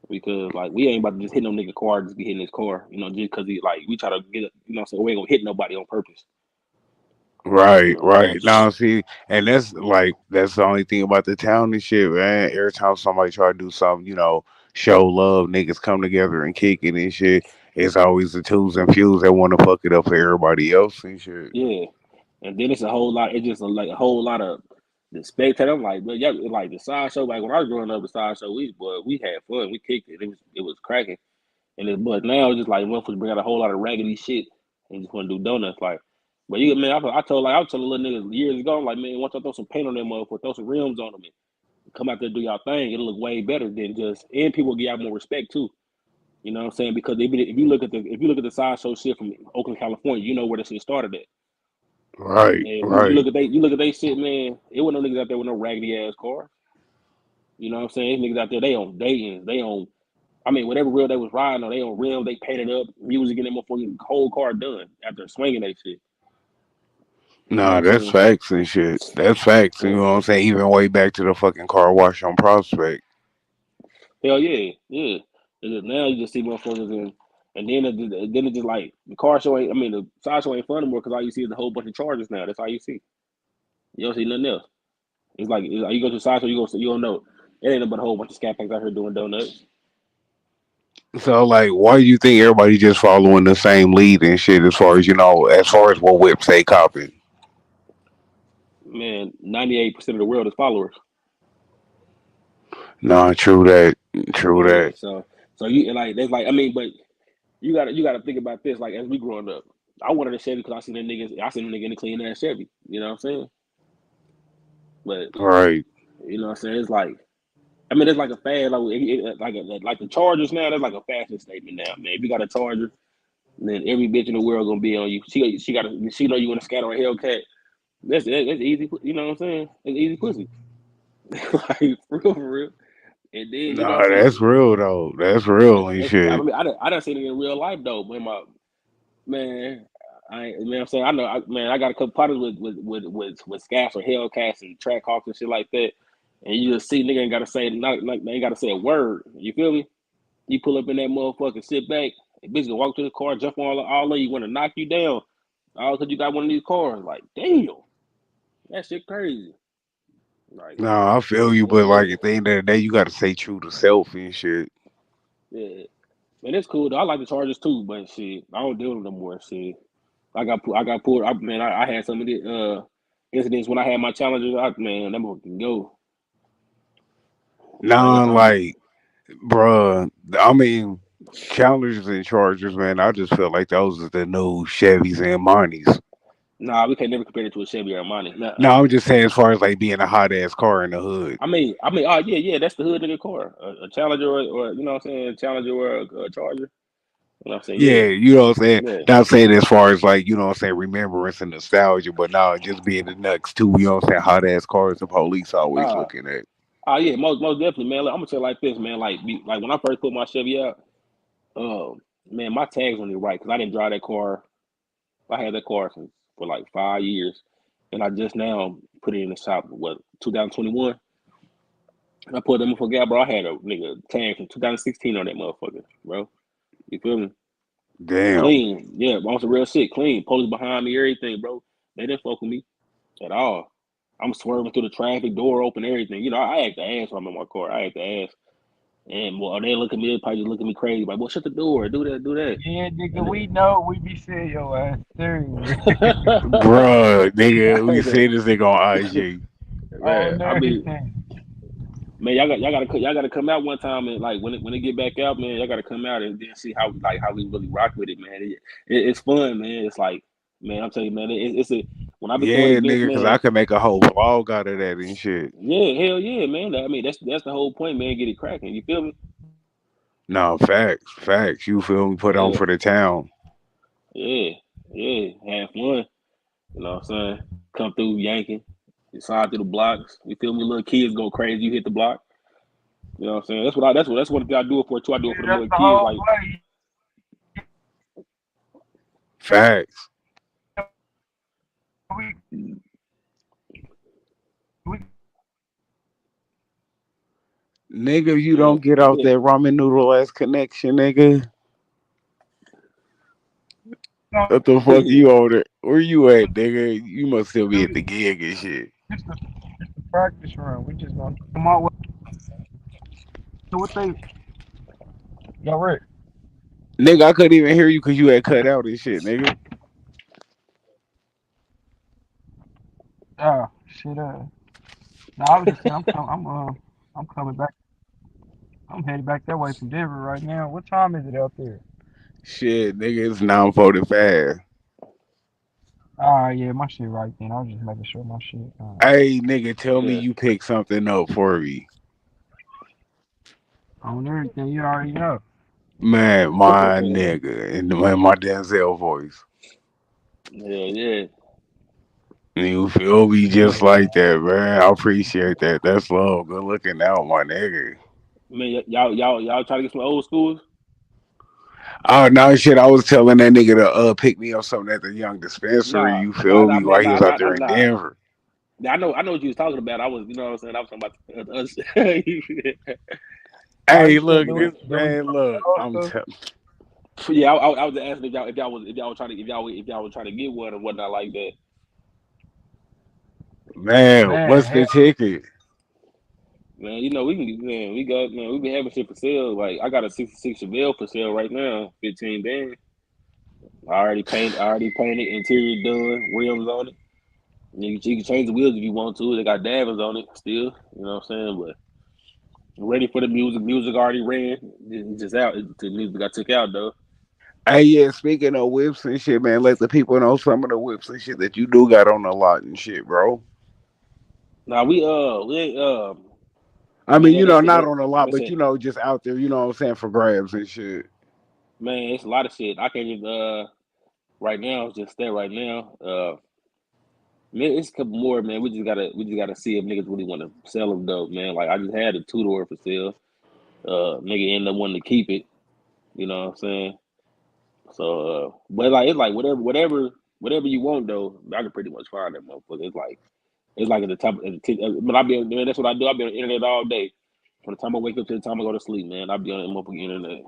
Speaker 2: Because like we ain't about to just hit no nigga car, just be hitting his car. You know, just because he like we try to get you know what I'm saying we ain't gonna hit nobody on purpose. You
Speaker 1: Right,
Speaker 2: know what I'm
Speaker 1: right.
Speaker 2: saying?
Speaker 1: Now, see, and that's the only thing about the town and shit, man. Every time somebody try to do something, show love, niggas come together and kick it and shit. It's always the twos and fews that want to fuck it up for everybody else and shit.
Speaker 2: Yeah. And then it's a whole lot. It's just like a whole lot of the spectator. I'm like, but yeah, like the sideshow. Like when I was growing up, the sideshow, we had fun. We kicked it. It was cracking. But now it's just like motherfuckers bring out a whole lot of raggedy shit and just want to do donuts. Like, but you man, I told the little niggas years ago, like man, once I throw some paint on them motherfucker, throw some rims on them, and come out there and do y'all thing, it'll look way better than just. And people give y'all more respect too. You know what I'm saying? Because if you look at the sideshow shit from Oakland, California, you know where this shit started at.
Speaker 1: Right,
Speaker 2: And you
Speaker 1: right.
Speaker 2: look at they shit, man. It wasn't no niggas out there with no raggedy ass cars. You know what I'm saying? These niggas out there, they on Dayton's, they on. I mean, whatever rail they was riding on, they on rail, they painted up, music in them motherfucking whole car done after swinging that shit. You know what
Speaker 1: Nah,
Speaker 2: I'm
Speaker 1: that's
Speaker 2: saying?
Speaker 1: facts and shit. That's facts. You
Speaker 2: Yeah.
Speaker 1: know what I'm saying? Even way back to the fucking car wash on Prospect.
Speaker 2: Hell yeah, yeah. Now you just see motherfuckers and then it just like the car show ain't. I mean, the side show ain't fun anymore because all you see is a whole bunch of charges now. That's all you see. You don't see nothing else. It's like you go to the side show, you don't know. It ain't but a whole bunch of scat packs out here doing donuts.
Speaker 1: So, like, why do you think everybody just following the same lead and shit as far as what Whip say copying?
Speaker 2: Man, 98% of the world is followers.
Speaker 1: Nah, true that. True
Speaker 2: Yeah,
Speaker 1: that.
Speaker 2: so you like that's like I mean, but you gotta think about this. Like as we growing up, I wanted a Chevy because I seen the nigga in the clean ass Chevy. You know what I'm saying? But
Speaker 1: Right.
Speaker 2: you know what I'm saying? It's like I mean, it's like a fad, like the Chargers now. That's like a fashion statement now, man. If you got a Charger, then every bitch in the world gonna be on you. She know you want to scatter a Hellcat. That's easy. You know what I'm saying? It's easy pussy. Like for real. And then you know what I'm
Speaker 1: Nah,
Speaker 2: saying?
Speaker 1: that's real though. That's real and
Speaker 2: I
Speaker 1: shit.
Speaker 2: mean, I done seen it in real life though. When my man, you know what I'm saying? I know, man. I got a couple partners with scats or Hellcats and track hawks and shit like that. And you just see nigga ain't gotta say not like they ain't gotta say a word. You feel me? You pull up in that motherfucker, sit back, and bitch gonna walk to the car, jump on all of you, want to knock you down, all because you got one of these cars. Like, damn, that shit crazy. Like,
Speaker 1: Nah, I feel you, but
Speaker 2: yeah,
Speaker 1: like at the end of the day, you gotta stay true to self and shit.
Speaker 2: yeah. Man, it's cool though. I like the Chargers too, but shit, I don't deal with them no more. Shit, I got pulled. Man, I had some of the incidents when I had my challenges. Man, that motherfucker can go. Like
Speaker 1: Nah, like, bruh, I mean, Challengers and Chargers, man, I just feel like those are the new Chevys and Monties.
Speaker 2: nah, we can never compare it to a Chevy or a Money. Nah.
Speaker 1: No, I'm just saying as far as like being a hot ass car in the hood.
Speaker 2: Oh yeah, that's the hood nigga car, a Challenger or you know what I'm saying, Challenger or a Charger. You know what I'm saying,
Speaker 1: Yeah, you know what I'm saying?
Speaker 2: yeah.
Speaker 1: Not saying as far as like, you know what I'm saying, remembrance and nostalgia, but now just being the nuts too, you know what I'm saying? Hot ass cars the police always
Speaker 2: Uh,
Speaker 1: looking at.
Speaker 2: yeah, most definitely, man. Look, I'm gonna tell you like this, man. Like when I first put my Chevy out, man, my tags on it right because I didn't drive that car. I had that car for like 5 years, and I just now put it in the shop. What 2021? I put them for out, bro. I had a nigga tag from 2016 on that motherfucker, bro. You feel me?
Speaker 1: Damn.
Speaker 2: Clean, yeah. On some real shit, clean. Police behind me, everything, bro. They didn't fuck with me at all. I'm swerving through the traffic, door open, everything. You know, I act the ass when I'm in my car. I act the ass. And well, they look at me, they probably just look at me crazy, like, well, shut the door, do that.
Speaker 3: Yeah, nigga,
Speaker 2: And
Speaker 3: we know we be seeing your ass too.
Speaker 1: Bruh, nigga, we
Speaker 2: then,
Speaker 1: see this nigga on IG.
Speaker 2: man,
Speaker 3: On
Speaker 2: I mean,
Speaker 3: everything.
Speaker 2: man, y'all gotta come out one time and like when it get back out, man, y'all gotta come out and then see how we really rock with it, man. It's fun, man. It's like, man, I'm telling you, man, it's a when I be throwing
Speaker 1: Yeah,
Speaker 2: events,
Speaker 1: nigga, cause I
Speaker 2: man.
Speaker 1: could make a whole vlog out of that and shit.
Speaker 2: Yeah, hell yeah, man. I mean, that's the whole point, man. Get it cracking. You feel me?
Speaker 1: No, facts, facts. You feel me? Put on
Speaker 2: Yeah,
Speaker 1: for the town.
Speaker 2: yeah, yeah. Have fun. You know what I'm saying? Come through yanking. You slide through the blocks. You feel me? Little kids go crazy. You hit the block. You know what I'm saying? That's what I do it for too. I do it for
Speaker 3: Yeah,
Speaker 2: the
Speaker 3: that's
Speaker 2: little
Speaker 3: the
Speaker 2: kids.
Speaker 3: whole
Speaker 2: Like,
Speaker 3: play.
Speaker 1: Facts.
Speaker 3: We we
Speaker 1: Nigga, you
Speaker 2: yeah,
Speaker 1: don't get out
Speaker 2: yeah.
Speaker 1: that ramen noodle ass connection, nigga.
Speaker 3: gonna
Speaker 1: What the fuck you on there? Where you at, nigga? You must still be at the gig and shit.
Speaker 3: just the practice run. We just gonna come out with so what they y'all ready?
Speaker 1: Nigga, I couldn't even hear you because you had cut out and shit, nigga.
Speaker 3: Shit no, I was just saying I'm coming back. I'm headed back that way from Denver right now. What time is it out there?
Speaker 1: Shit, nigga, it's 9:45.
Speaker 3: Yeah, my shit right then. I was just making sure my shit.
Speaker 1: Hey, nigga, tell me
Speaker 2: Yeah.
Speaker 1: you picked something up for me.
Speaker 3: On everything, you already know.
Speaker 1: Man, my nigga, and my Denzel voice.
Speaker 2: Yeah, yeah.
Speaker 1: You feel me just
Speaker 3: Yeah.
Speaker 1: like that, man. I appreciate that. That's love. Good looking out, my nigga.
Speaker 2: Man, y'all try to get some old schools?
Speaker 1: Oh no, shit! I was telling that nigga to pick me up something at the young dispensary.
Speaker 2: Nah,
Speaker 1: You
Speaker 2: nah,
Speaker 1: feel
Speaker 2: nah,
Speaker 1: me? While
Speaker 2: man,
Speaker 1: he
Speaker 2: nah,
Speaker 1: was out
Speaker 2: nah, nah,
Speaker 1: there in
Speaker 2: nah.
Speaker 1: Denver.
Speaker 2: Yeah, I know what you was talking about. I was, you know what I'm saying. I was talking about us.
Speaker 3: Oh,
Speaker 1: Hey,
Speaker 3: you said
Speaker 1: look,
Speaker 3: do
Speaker 1: this
Speaker 3: we
Speaker 1: man, look.
Speaker 3: old
Speaker 1: I'm
Speaker 3: school?
Speaker 1: telling.
Speaker 2: Yeah, I was asking if y'all were trying to if y'all were trying to get one or whatnot like that.
Speaker 1: Man,
Speaker 3: Man,
Speaker 1: what's
Speaker 3: hell
Speaker 1: the ticket?
Speaker 2: Man, you know we can man, we got man, we been having shit for sale. Like I got a '66 Chevelle for sale right now, 15 band. I already painted, interior done, rims on it. You can change the wheels if you want to. They got davins on it still. You know what I'm saying? But Ready for the music. Music already ran. Just out. The music got took out though.
Speaker 1: Hey, yeah, speaking of whips and shit, man, let the people know some of the whips and shit that you do got on the lot and shit, bro.
Speaker 2: Now we
Speaker 1: I
Speaker 2: man
Speaker 1: mean, not
Speaker 2: that
Speaker 1: on the lot,
Speaker 2: what's
Speaker 1: but
Speaker 2: it?
Speaker 1: just out there, what I'm saying, for grabs and shit.
Speaker 2: Man, it's a lot of shit. I can't even right now. It's just that right now. Man, it's a couple more, man. We just gotta see if niggas really want to sell them though, man. Like I just had a two door for sale. Nigga ended up wanting to keep it. You know what I'm saying? So, but like it's like whatever you want though. I can pretty much find that motherfucker. It's like at the top. But I be man. That's what I do. I be on the internet all day. From the time I wake up to the time I go to sleep, man. I be on the motherfucking internet.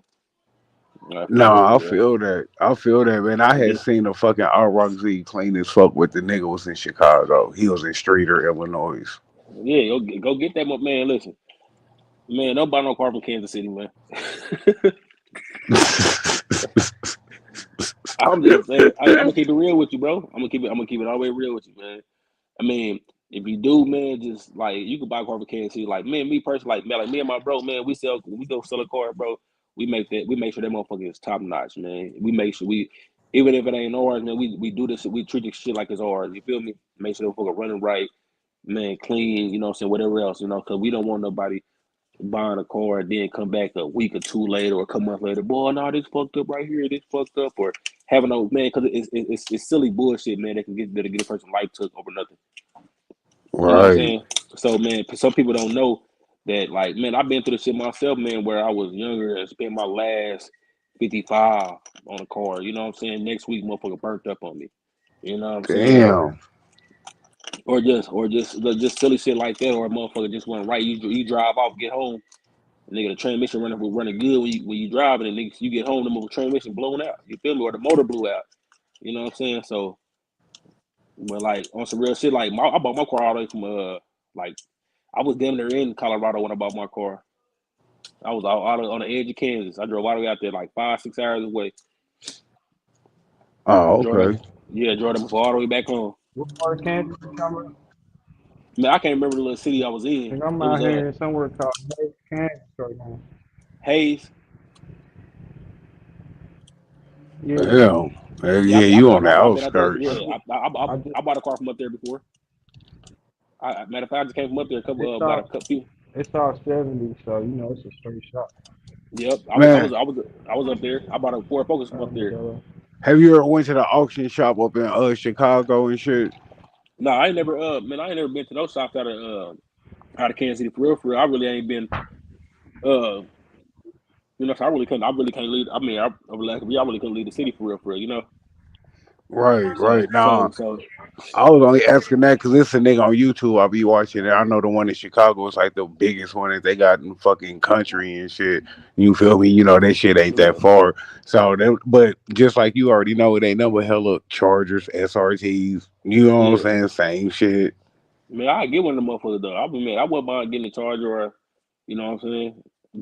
Speaker 2: For
Speaker 1: No, I
Speaker 2: real,
Speaker 1: feel that. I feel that, man. I had
Speaker 2: yeah.
Speaker 1: seen a fucking Rock Z clean as fuck with the nigga was in Chicago. He was in Streeter, Illinois.
Speaker 2: Yeah, go get that man. Listen, man, don't buy no car from Kansas City, man. I'm just saying, I'm gonna keep it real with you, bro. I'm gonna keep it all the way real with you, man. I mean, if you do, man, just like you can buy a car for Kansas City. Like man, me personally, like man, like me and my bro, man, we go sell a car, bro. We make sure that motherfucker is top notch, man. We make sure we even if it ain't ours, man, we do this, we treat this shit like it's ours. You feel me? Make sure the motherfucker running right, man, clean, you know what I'm saying, whatever else, because we don't want nobody buying a car and then come back a week or two later or a couple months later, boy, no, this fucked up right here, this fucked up, or having a man, because it's silly bullshit, man, that can get a person life took over nothing. You know what I'm
Speaker 1: Right.
Speaker 2: saying? So, man, some people don't know that, like, man, I've been through the shit myself, man, where I was younger and spent my last 55 on a car. You know what I'm saying? Next week, motherfucker burnt up on me. You know what I'm saying?
Speaker 1: Damn.
Speaker 2: Or just silly shit like that, or a motherfucker just went right. You drive off, get home, nigga, the transmission running good when you driving, and niggas, you get home, the transmission blown out. You feel me? Or the motor blew out. You know what I'm saying? So, but like on some real shit, like I bought my car all the way from like I was damn near in Colorado when I bought my car. I was out on the edge of Kansas. I drove all the way out there like 5-6 hours away.
Speaker 1: Oh,
Speaker 2: Jordan,
Speaker 1: okay.
Speaker 2: yeah, Jordan before all the way back home.
Speaker 3: What part of Kansas you talking about?
Speaker 2: Man, I can't remember the little city I was in.
Speaker 3: Like I'm
Speaker 2: It was
Speaker 3: out here in somewhere called Kansas right now.
Speaker 2: Hayes.
Speaker 3: Yeah,
Speaker 1: Damn.
Speaker 2: Yeah,
Speaker 1: Yeah, you on the
Speaker 2: I've been out there.
Speaker 1: outskirts.
Speaker 3: I
Speaker 2: Yeah,
Speaker 3: just, I just,
Speaker 2: I bought a car from up there before. Matter of fact, I just came from up there a couple
Speaker 3: it's
Speaker 2: about a
Speaker 3: all,
Speaker 2: couple.
Speaker 3: it's all 70, so you know it's a straight shot.
Speaker 2: Yep,
Speaker 1: Man,
Speaker 2: I was up there. I bought a Ford Focus from up there.
Speaker 1: have you ever went to the auction shop up in Chicago and shit?
Speaker 2: No, I ain't never man, I ain't never been to those shops out of Kansas City for real. For real, I really ain't been uh so I really can't leave. I mean, I really couldn't leave the city for real.
Speaker 1: Right,
Speaker 2: So
Speaker 1: right. Nah,
Speaker 2: so so
Speaker 1: I was only asking that because it's a nigga on YouTube I be watching, and I know the one in Chicago is like the biggest one that they got in fucking country and shit. You feel me? That shit ain't that
Speaker 2: yeah,
Speaker 1: far. So, but just like you already know, it ain't number hella Chargers, SRTs. You know what
Speaker 2: yeah.
Speaker 1: I'm saying? Same shit.
Speaker 2: Man, I get one of the motherfuckers though. I wouldn't mind getting a Charger or you know what I'm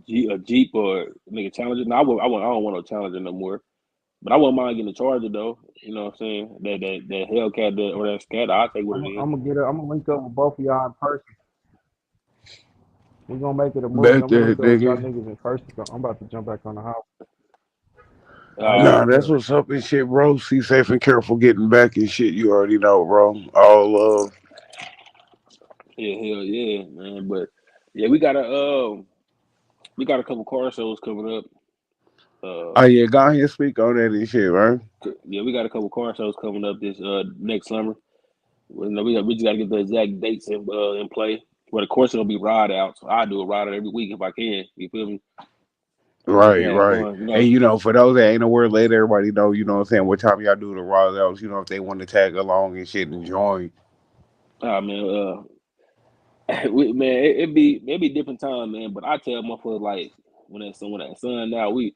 Speaker 2: saying, a Jeep or nigga Challenger. No, I don't want no Challenger no more. But I wouldn't mind getting a Charger though. You know what I'm saying? That Hellcat or that Scat, I'll take what it is.
Speaker 3: I'm gonna link up with both of y'all in person. We're gonna make it a movie.
Speaker 1: Bet
Speaker 3: I'm gonna
Speaker 1: that
Speaker 3: link up with y'all
Speaker 1: nigga.
Speaker 3: niggas in person. So I'm about to jump back on the house. All right,
Speaker 2: All
Speaker 1: Nah,
Speaker 2: right.
Speaker 3: bet,
Speaker 1: that's
Speaker 3: bet.
Speaker 1: what's up and shit, bro. See safe and careful getting back and shit. You already know, bro. All love.
Speaker 2: Yeah, hell yeah, man. But yeah, we got a couple car shows coming up.
Speaker 1: Oh
Speaker 2: Uh,
Speaker 1: yeah, go ahead and speak on that and shit, right?
Speaker 2: yeah, we got a couple car shows coming up this next summer. We just got to get the exact dates in play. But of course it'll be ride out. So I do a ride out every week if I can. You feel me?
Speaker 1: Right,
Speaker 2: Yeah,
Speaker 1: right.
Speaker 2: fun.
Speaker 1: And for those that ain't aware, let everybody know, what I'm saying, what time y'all do the raw outs, if they want to tag along and shit and join.
Speaker 2: Man, it be different time, man. But I tell motherfuckers like when that sun out, we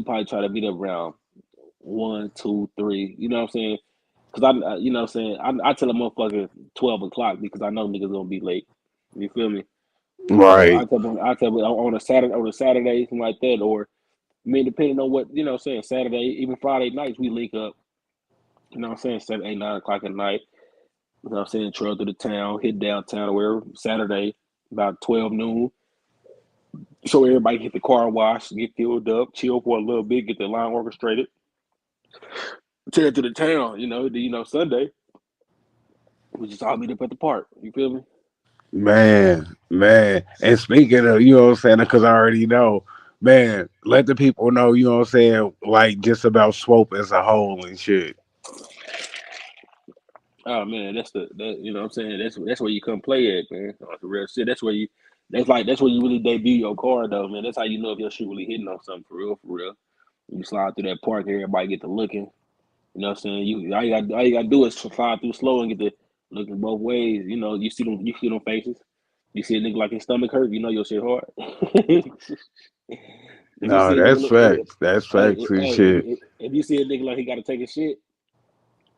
Speaker 2: probably try to meet up around 1, 2, 3. You know what I'm saying? Cause you know what I'm saying. I tell a motherfucker 12 o'clock because I know niggas gonna be late. You feel me? So
Speaker 1: Right,
Speaker 2: I tell them on a Saturday something like that, or I mean depending on what you know. What I'm saying Saturday, even Friday nights we link up. You know what I'm saying 7, 8, 9 o'clock at night. You know what I'm saying trail through the town, hit downtown or wherever. Saturday about 12 noon. So everybody get the car washed, get filled up, chill for a little bit, get the line orchestrated, tear to the town. Sunday we just all meet up at the park. You feel me?
Speaker 1: Man. And speaking of, you know what I'm saying, because I already know, man, let the people know, you know what I'm saying, like just about Swope as a whole and shit.
Speaker 2: Oh man, that you know what I'm saying. That's where you come play at, man. On the real shit. That's where you really debut your car though, man. That's how you know if your shit really hitting on something for real, for real. You slide through that park, everybody get to looking. You know what I'm saying? All you gotta do is slide through slow and get to looking both ways. You see them faces. You see a nigga like his stomach hurt, you know your shit hard. If you
Speaker 1: No,
Speaker 2: see a nigga
Speaker 1: that's
Speaker 2: look, hey,
Speaker 1: facts. That's facts and
Speaker 2: hey,
Speaker 1: shit.
Speaker 2: if you see a nigga like he gotta take a shit,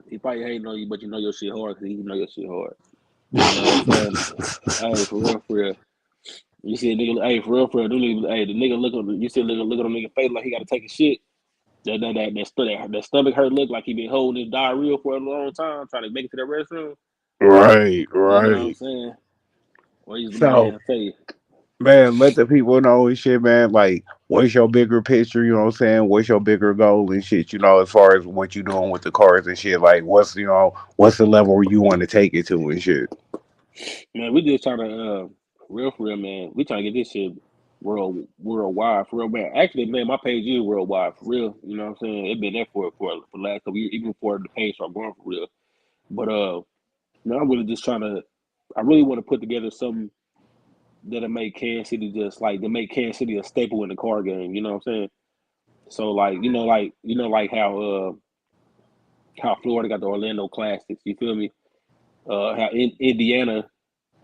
Speaker 2: he probably hating on you, but you know your shit hard because he know your shit hard. You know what I'm saying? Hey, for real, for real. You see a nigga, hey, for real, hey, the nigga you see a nigga look at a nigga face like he gotta take a shit. That stomach hurt look like he been holding his diarrhea for a long time, trying to make it to the restroom.
Speaker 1: Right,
Speaker 2: You know what I'm
Speaker 1: right.
Speaker 2: saying? Well, he's the
Speaker 1: So,
Speaker 2: man. I tell you,
Speaker 1: man, let the people know and shit, man. Like, what's your bigger picture? You know what I'm saying? What's your bigger goal and shit? You know, as far as what you doing with the cars and shit. Like, what's the level you want to take it to and shit?
Speaker 2: man, we just trying to, for real, man. We trying to get this shit worldwide, for real, man. Actually, man, my page is worldwide, for real. You know what I'm saying? It been there for the last couple years, even before the page started growing, for real. But man, I'm really just trying to. I really want to put together something that'll make Kansas City just like to make Kansas City a staple in the car game. You know what I'm saying? So like like how Florida got the Orlando Classics. You feel me? How Indiana,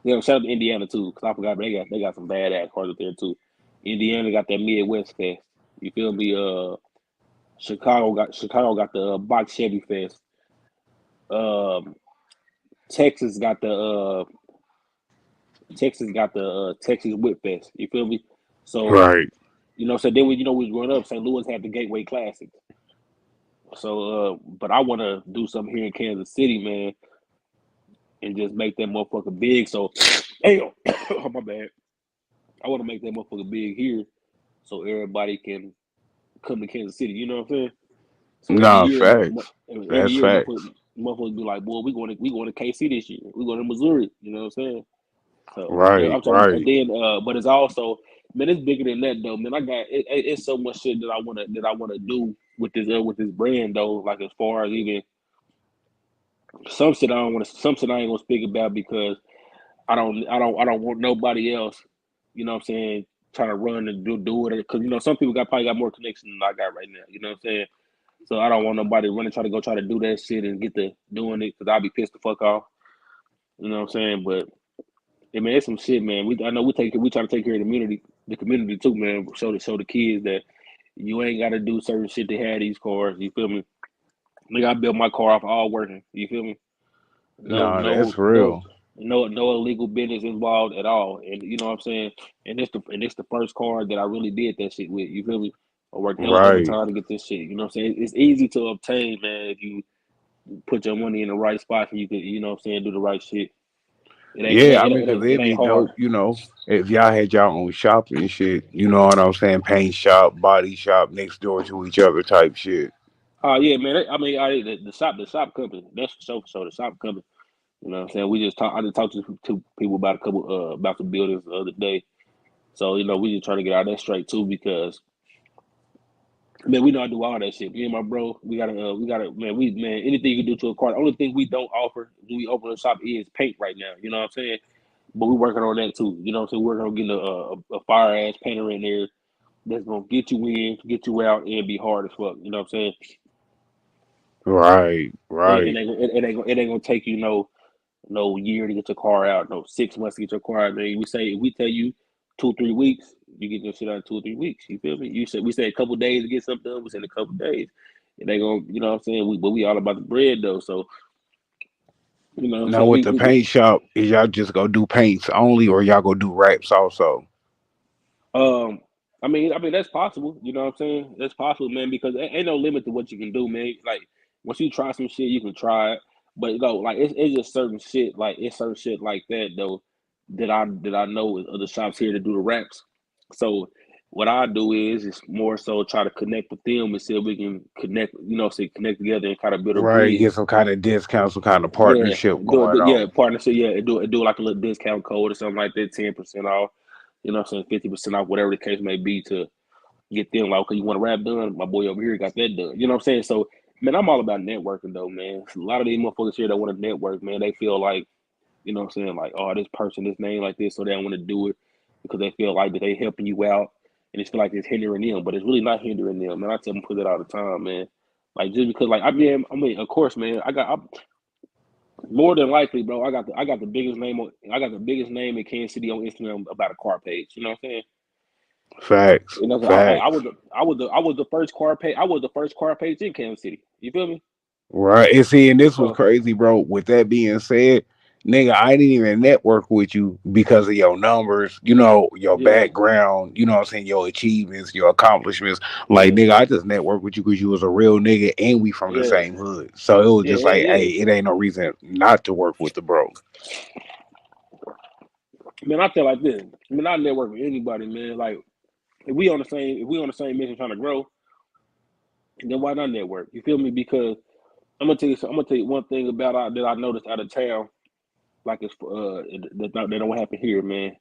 Speaker 2: shout out to Indiana too, because I forgot they got some badass cars up there too. Indiana got that Midwest Fest. You feel me? Chicago got the Box Chevy Fest. Um, Texas got the Texas Whip Fest. You feel me? So
Speaker 1: Right.
Speaker 2: so then we was growing up. St. Louis had the Gateway Classics. So but I want to do something here in Kansas City, man, and just make that motherfucker big. So, damn, oh my bad. I want to make that motherfucker big here, so everybody can come to Kansas City. You know what I'm saying? So
Speaker 1: Nah, facts.
Speaker 2: every
Speaker 1: That's
Speaker 2: year,
Speaker 1: facts.
Speaker 2: motherfuckers be like, "Boy, we going to KC this year. We going to Missouri." You know what I'm saying? So yeah,
Speaker 1: Right,
Speaker 2: I'm trying. And
Speaker 1: right.
Speaker 2: then, but it's also, man, it's bigger than that though. Man, it's so much shit that I wanna do with this brand though. Like as far as even some shit I ain't gonna speak about because I don't want nobody else. You know what I'm saying? Trying to run and do it because some people probably got more connection than I got right now. You know what I'm saying? So I don't want nobody running try to do that shit and get to doing it because I'll be pissed the fuck off. You know what I'm saying? But yeah, man, it's some shit, man. I know we try to take care of the community too, man. Show the kids that you ain't got to do certain shit to have these cars. You feel me? Nigga, I built my car off all working. You feel me? No,
Speaker 1: Nah,
Speaker 2: no,
Speaker 1: that's
Speaker 2: no,
Speaker 1: real.
Speaker 2: no illegal business involved at all. And you know what I'm saying? And it's the first car that I really did that shit with. You feel me? I worked hella
Speaker 1: Right.
Speaker 2: overtime to get this shit. You know what I'm saying? It's easy to obtain, man, if you put your money in the right spot and you can, you know what I'm saying, do the right shit. It ain't it
Speaker 1: Yeah, I
Speaker 2: ain't it
Speaker 1: mean,
Speaker 2: ain't, it
Speaker 1: cause
Speaker 2: ain't, it
Speaker 1: it'd be
Speaker 2: ain't hard.
Speaker 1: dope, if y'all had y'all own shop and shit. You know what I'm saying? Paint shop, body shop next door to each other type shit.
Speaker 2: Oh yeah, man. I mean, the shop company. That's for sure. The shop company. You know what I'm saying? I just talked to people about a couple about the buildings the other day. So we just trying to get out of that straight too because man, we know I do all that shit. Me and my bro, we gotta, man, anything you can do to a car. The only thing we don't offer when we open a shop is paint right now. You know what I'm saying? But we working on that too. You know what I'm saying? We're working on getting a fire ass painter in there that's gonna get you in, get you out, and be hard as fuck. You know what I'm saying?
Speaker 1: Right,
Speaker 2: It
Speaker 1: right.
Speaker 2: ain't gonna take you no year to get your car out, no 6 months to get your car out. Man, we tell you 2 3 weeks, you get your shit out in 2 or 3 weeks. You feel me? We say a couple days to get something done. We said a couple days. And they gonna, you know what I'm saying? But we all about the bread though. So you know what I'm
Speaker 1: Now
Speaker 2: saying?
Speaker 1: with the paint shop, is y'all just go do paints only, or y'all go do wraps also?
Speaker 2: Um, I mean that's possible. You know what I'm saying? That's possible, man. Because ain't no limit to what you can do, man. Like once you try some shit, you can try it. But like it's just certain shit, like it's certain shit like that though that I know other shops here to do the wraps. So what I do is more so try to connect with them and see if we can connect, say connect together and kind of build a
Speaker 1: Right,
Speaker 2: bridge.
Speaker 1: get some kind of discount, some kind of
Speaker 2: Yeah,
Speaker 1: partnership going
Speaker 2: yeah,
Speaker 1: on.
Speaker 2: partnership. Yeah, do like a little discount code or something like that, 10% off. You know, what I'm saying 50% off, whatever the case may be, to get them like, okay, you want a rap done? My boy over here got that done. You know what I'm saying? So, man, I'm all about networking though, man. A lot of these motherfuckers here that want to network, man, they feel like, you know what I'm saying, like, oh, this person, this name like this, so they don't want to do it because they feel like that they helping you out, and it's feel like it's hindering them, but it's really not hindering them. Man, I tell them put that all the time, man. Like just because, like, I mean, of course, man, I'm more than likely, bro. I got the biggest name in Kansas City on Instagram about a car page. You know what I'm saying?
Speaker 1: Facts,
Speaker 2: You know, I
Speaker 1: facts.
Speaker 2: was the first car page. I was the first car page in Kansas City. You feel me?
Speaker 1: Right. And see, and this was
Speaker 2: So
Speaker 1: crazy, bro. With that being said, nigga, I didn't even network with you because of your numbers, your
Speaker 2: yeah,
Speaker 1: background, you know what I'm saying, your achievements, your accomplishments. Like,
Speaker 2: yeah,
Speaker 1: nigga, I just networked with you because you was a real nigga and we from the
Speaker 2: yeah,
Speaker 1: same hood. So it was
Speaker 2: yeah,
Speaker 1: just
Speaker 2: hell
Speaker 1: like, hey,
Speaker 2: yeah.
Speaker 1: it ain't no reason not to work with the bro.
Speaker 2: Man, I feel like this. I mean, I network with anybody, man. Like if we on the same mission trying to grow, then why not network? You feel me? Because I'm gonna tell you one thing about that I noticed out of town. Like it's that don't happen here, man.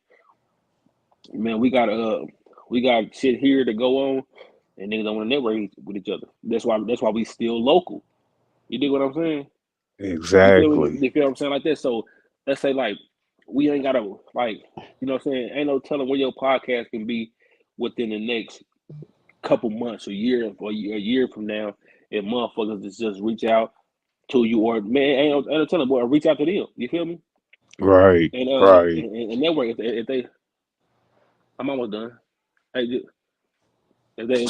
Speaker 2: Man, we got shit here to go on, and niggas don't want to network with each other. That's why we still local. You dig what I'm saying? You feel me?
Speaker 1: Exactly.
Speaker 2: You feel what I'm saying like that? So let's say like we ain't gotta like, you know what I'm saying? Ain't no telling where your podcast can be within the next couple months, a year from now, if motherfuckers just reach out to you, or man, ain't no telling, boy, reach out to them. You feel me?
Speaker 1: Right.
Speaker 2: And
Speaker 1: Right.
Speaker 2: and network if they I'm almost done. Hey, if they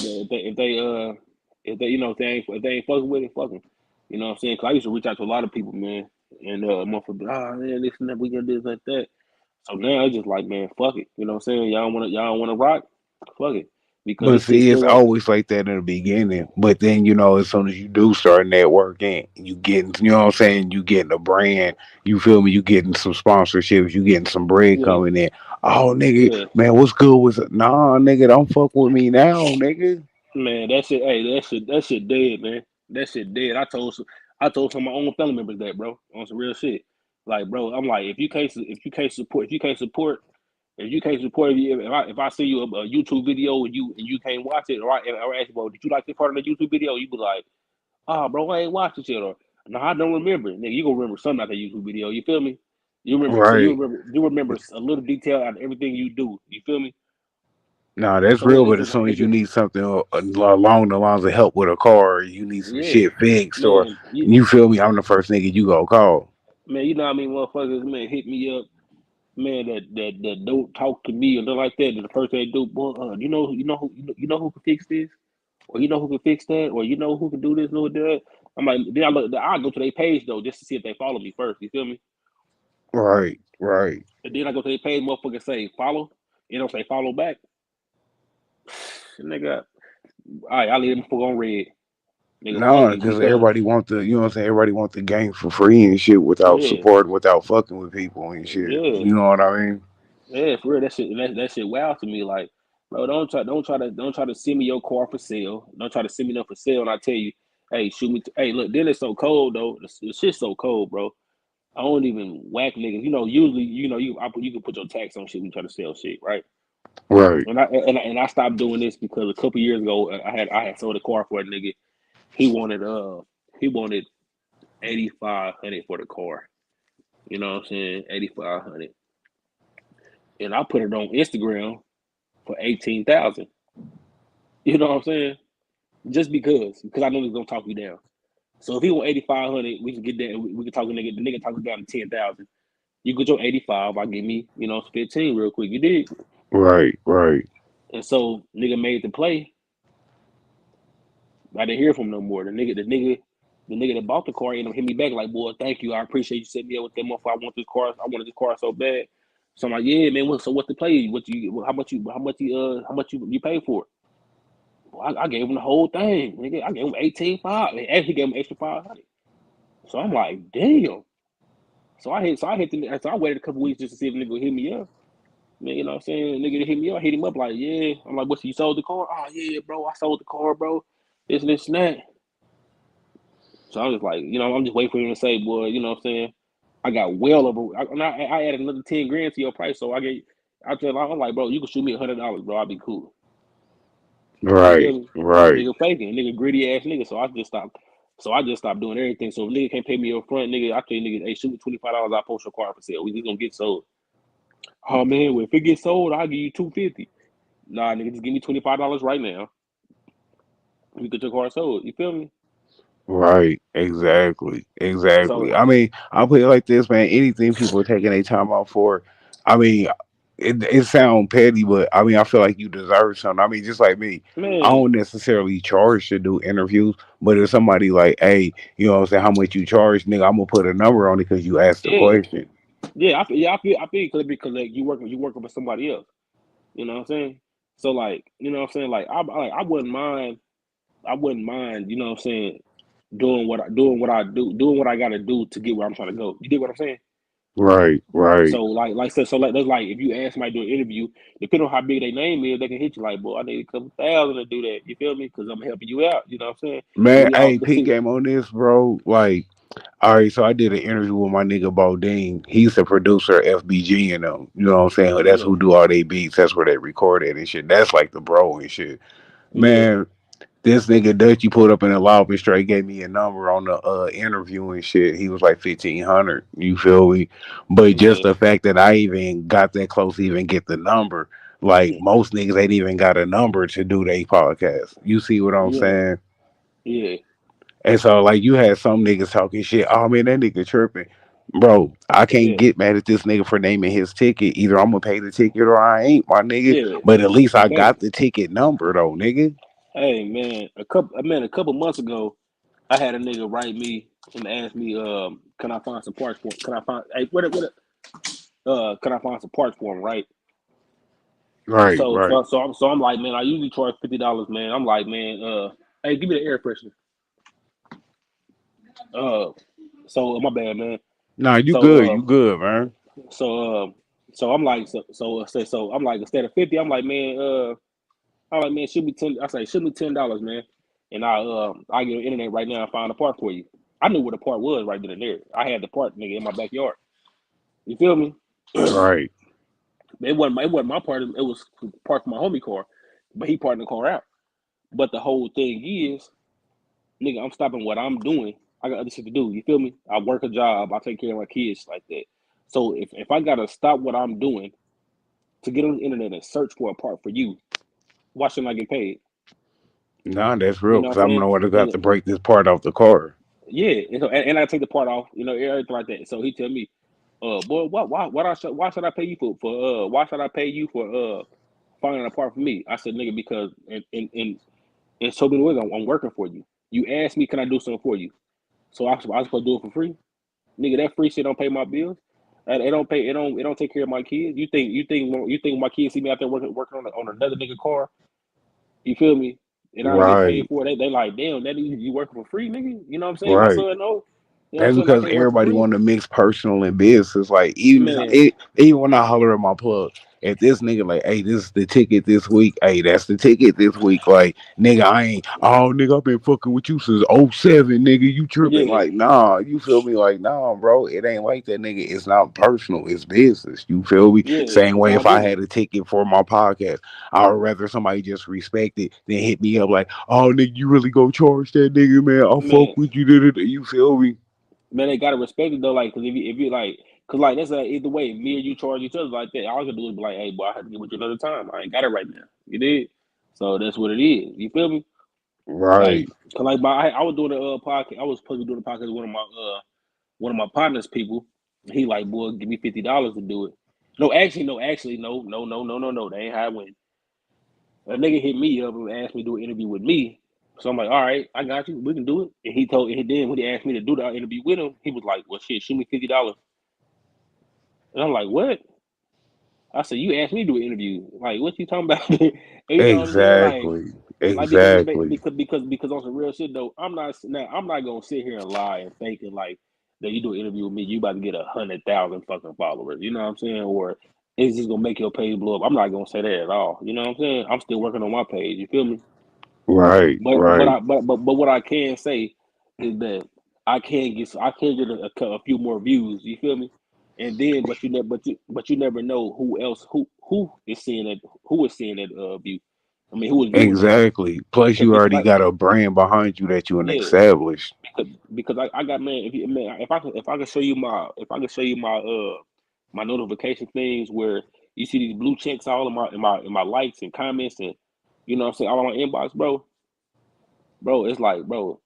Speaker 2: if they ain't fucking with it, fuck them. You know what I'm saying? Cause I used to reach out to a lot of people, man, and motherfucker, man, this and that, we gonna do this like that. So now it's just like, man, fuck it. You know what I'm saying? Y'all don't wanna rock, fuck it, because
Speaker 1: But
Speaker 2: this shit
Speaker 1: see, it's
Speaker 2: still won't.
Speaker 1: always like that in the beginning. But then, as soon as you do start networking, you getting, you know what I'm saying, you getting a brand, you feel me, you getting some sponsorships, you getting some bread
Speaker 2: Yeah,
Speaker 1: coming in. Oh, nigga,
Speaker 2: yeah,
Speaker 1: man, what's good with it? Nah, nigga, don't fuck with me now, nigga.
Speaker 2: man. That shit, hey, that shit dead, man. That shit dead. I told some of my own family members that, bro, on some real shit. Like, bro, I'm like, if you can't support, if I see you a YouTube video and you can't watch it, or I ask you, well, did you like this part of the YouTube video? You be like, oh, bro, I ain't watching shit, or no, I don't remember. Nigga, you gonna remember something out that YouTube video. You feel me?
Speaker 1: Right.
Speaker 2: You remember a little detail out of everything you do. You feel me?
Speaker 1: Nah, that's
Speaker 2: So
Speaker 1: real,
Speaker 2: it's
Speaker 1: but as
Speaker 2: just
Speaker 1: soon as
Speaker 2: it's
Speaker 1: you
Speaker 2: just
Speaker 1: need something along the lines of help with a car, or you need some
Speaker 2: yeah,
Speaker 1: shit fixed, or
Speaker 2: man.
Speaker 1: you feel me, I'm the first nigga you go call.
Speaker 2: Man, you know what I mean, motherfuckers, man, hit me up, man, that don't talk to me or nothing like that. And the first thing they do, boy, you know who can fix this, or you know who can fix that, or you know who can do this, know that. I'm like, then I go to their page though, just to see if they follow me first. You feel me?
Speaker 1: Right, right.
Speaker 2: And then I go to their page, motherfucker say follow. You don't say follow back, nigga. All right, I leave them fuck on red, nigga. Fuck
Speaker 1: No,
Speaker 2: it,
Speaker 1: because
Speaker 2: because
Speaker 1: everybody want the, you know what I'm saying? Everybody want the game for free and shit without
Speaker 2: yeah,
Speaker 1: supporting, without fucking with people and shit.
Speaker 2: yeah.
Speaker 1: You know what I mean?
Speaker 2: Yeah, for real, that shit wow to me. Like, bro, don't try to send me your car for sale. Don't try to send me nothing for sale. And I tell you, hey, shoot me. Hey, look, then it's so cold though. The shit's so cold, bro. I don't even whack niggas. Usually, you can put your tax on shit when you try to sell shit, right?
Speaker 1: Right,
Speaker 2: And I stopped doing this because a couple years ago, I had sold a car for a nigga. He wanted he wanted 8,500 for the car. You know what I'm saying? 8,500, and I put it on Instagram for 18,000. You know what I'm saying? Just because I know he's gonna talk you down. So if he want 8,500, we can get that. We can talk the nigga talk you down to 10,000. You get your 85. I give me 15 real quick. You did,
Speaker 1: right, right.
Speaker 2: and so nigga made the play. I didn't hear from him no more. The nigga that bought the car ended up hit me back like, boy, thank you. I appreciate you setting me up with that motherfucker. I want this car. I wanted this car so bad. So I'm like, yeah, man. So what's the play? How much you pay for it? Well, I gave him the whole thing. Nigga, I gave him 18,500. And he gave him extra 500. So I'm like, damn. So I waited a couple weeks just to see if the nigga would hit me up. Man, you know what I'm saying? Nigga hit me up, I hit him up like, yeah. I'm like, what, you sold the car? Oh yeah, bro, I sold the car, bro. This and that. So I'm just like, I'm just waiting for him to say, boy, you know what I'm saying? I got well over. I added another 10 grand to your price, so I'm like, bro, you can shoot me $100, bro. I'll be cool. You feel
Speaker 1: Right,
Speaker 2: me?
Speaker 1: right,
Speaker 2: Nigga faking, nigga greedy ass nigga. So I just stopped doing everything. So if nigga can't pay me up front, nigga, I tell you nigga, hey, shoot me $25. I post your car for sale. We just gonna get sold. Oh man, well if it gets sold, I'll give you 250. Nah, nigga, just give me $25 right now. We get your car sold. You feel me?
Speaker 1: right. Exactly, exactly.
Speaker 2: So
Speaker 1: I mean, I'll put it like this, man. Anything people are taking their time out for, I mean, it sounds petty, but I mean, I feel like you deserve something. I mean, just like me, I
Speaker 2: man,
Speaker 1: don't necessarily charge to do interviews, but if somebody like, hey, you know what I'm saying, how much you charge, nigga, I'm gonna put a number on it because you asked the
Speaker 2: yeah,
Speaker 1: question.
Speaker 2: I feel because like you working for somebody else. You know what I'm saying? So like, you know what I'm saying? I wouldn't mind. I wouldn't mind. You know what I'm saying? Doing what I gotta do to get where I'm trying to go. You get what I'm saying?
Speaker 1: Right, right.
Speaker 2: So that's like if you ask somebody to do an interview, depending on how big their name is, they can hit you like, boy, I need a couple thousand to do that. You feel me? Because I'm helping you out. You know what I'm saying?
Speaker 1: Man,
Speaker 2: We all
Speaker 1: hey, peak
Speaker 2: see.
Speaker 1: game on this, bro. Like, all right, so I did an interview with my nigga Bodine. He's the producer of FBG and them. You know what I'm saying? That's
Speaker 2: Yeah,
Speaker 1: who do all they beats. That's where they record it and shit. That's like the bro and shit.
Speaker 2: yeah,
Speaker 1: Man, this nigga Dutchy pulled up in the lobby straight gave me a number on the interview and shit. He was like 1,500. You feel me? But just
Speaker 2: yeah,
Speaker 1: the fact that I even got that close to even get the number, like most niggas ain't even got a number to do their podcast. You see what I'm
Speaker 2: yeah,
Speaker 1: saying?
Speaker 2: yeah,
Speaker 1: And so like you had some niggas talking shit. Oh man, that nigga tripping. Bro, I can't
Speaker 2: yeah,
Speaker 1: get mad at this nigga for naming his ticket. Either I'm gonna pay the ticket or I ain't, my nigga.
Speaker 2: yeah.
Speaker 1: But at least I got
Speaker 2: Exactly.
Speaker 1: the ticket number though, nigga.
Speaker 2: Hey man, a couple months ago, I had a nigga write me and ask me, can I find some parts for? Can I find? Hey, can I find some parts for him? Right.
Speaker 1: Right,
Speaker 2: So
Speaker 1: right.
Speaker 2: so so I'm like, man, I usually charge $50, man. I'm like, man, hey, give me the air freshener. Uh, so my bad, man.
Speaker 1: Nah, you good,
Speaker 2: So
Speaker 1: you good, man.
Speaker 2: so so I'm like, so I'm like, instead of 50, I'm like, man, shoot me 10. I say, shoot me $10, man, and I get on the internet right now and find a part for you. I knew where the part was right then and there. I had the part, nigga, in my backyard. You feel me?
Speaker 1: Right.
Speaker 2: It wasn't my part. It was part for my homie car, but he parted the car out. But the whole thing is, nigga, I'm stopping what I'm doing. I got other shit to do. You feel me? I work a job. I take care of my kids like that. So if I gotta stop what I'm doing to get on the internet and search for a part for you, why shouldn't I get paid?
Speaker 1: Nah, that's real,
Speaker 2: You know
Speaker 1: because
Speaker 2: what I'm
Speaker 1: I'm
Speaker 2: saying?
Speaker 1: the one that got
Speaker 2: And
Speaker 1: to break this part off the car.
Speaker 2: yeah, and I take the part off, everything like that. So he tell me, boy, why should I pay you why should I pay you for finding a part for me? I said, nigga, because in so many ways I'm working for you. You asked me, can I do something for you? So I supposed to do it for free? Nigga, that free shit don't pay my bills. And it don't take care of my kids. You think my kids see me out there working on another nigga car? You feel me? And I don't get paid
Speaker 1: Right,
Speaker 2: for it. They like, damn, that you working for free, nigga. You know what I'm saying? My
Speaker 1: right.
Speaker 2: son know. You know what I'm
Speaker 1: That's
Speaker 2: saying? I
Speaker 1: because
Speaker 2: can't work for
Speaker 1: everybody
Speaker 2: free,
Speaker 1: want to mix personal and business. Like
Speaker 2: man.
Speaker 1: even when I holler at my plug, if this nigga like, hey, this is the ticket this week. Hey, that's the ticket this week. Like, nigga, I ain't. Oh, nigga, I've been fucking with you since '07, nigga. You tripping?
Speaker 2: Yeah,
Speaker 1: Like, nah. You feel me? Like, nah, bro. It ain't like that, nigga. It's not personal. It's business. You feel me?
Speaker 2: yeah,
Speaker 1: Same
Speaker 2: it's
Speaker 1: way.
Speaker 2: all
Speaker 1: If I
Speaker 2: business.
Speaker 1: had a ticket for my podcast, I would rather somebody just respect it than hit me up like, oh, nigga, you really go charge that nigga, man? I'll fuck
Speaker 2: Man,
Speaker 1: with you. Da-da-da. You feel me?
Speaker 2: man, they gotta respect it though, like, cause if you like, cause like that's either way, me or you charge each other like that. All I can do is be like, hey, boy, I have to get with you another time. I ain't got it right now. You did, so that's what it is. You feel me? Like,
Speaker 1: Right.
Speaker 2: cause like I was doing a podcast. I was supposed to be doing a podcast with one of my partners people. He like, boy, give me $50 to do it. No. That ain't how it went. A nigga hit me up and asked me to do an interview with me. So I'm like, all right, I got you. We can do it. And then when he asked me to do the interview with him, he was like, well, shit, shoot me $50. And I'm like, what? I said, you asked me to do an interview. Like, what you talking about? And you know what I'm saying?
Speaker 1: Exactly.
Speaker 2: Like because
Speaker 1: Exactly.
Speaker 2: because on some real shit though, I'm not gonna sit here and lie and thinking like that you do an interview with me, you about to get 100,000 fucking followers. You know what I'm saying? Or it's just gonna make your page blow up. I'm not gonna say that at all. You know what I'm saying? I'm still working on my page. You feel me?
Speaker 1: Right, right.
Speaker 2: But what I can say is that I can get a few more views. You feel me? And then, but you never know who else who is seeing that view. I mean, who is viewing it?
Speaker 1: Exactly. Plus, you
Speaker 2: Because
Speaker 1: already
Speaker 2: I
Speaker 1: got a brand behind you that you
Speaker 2: yeah
Speaker 1: established.
Speaker 2: because I got man if you man if I can show you my my notification things where you see these blue checks all in my likes and comments and you know what I'm saying all in my inbox, bro, it's like, bro,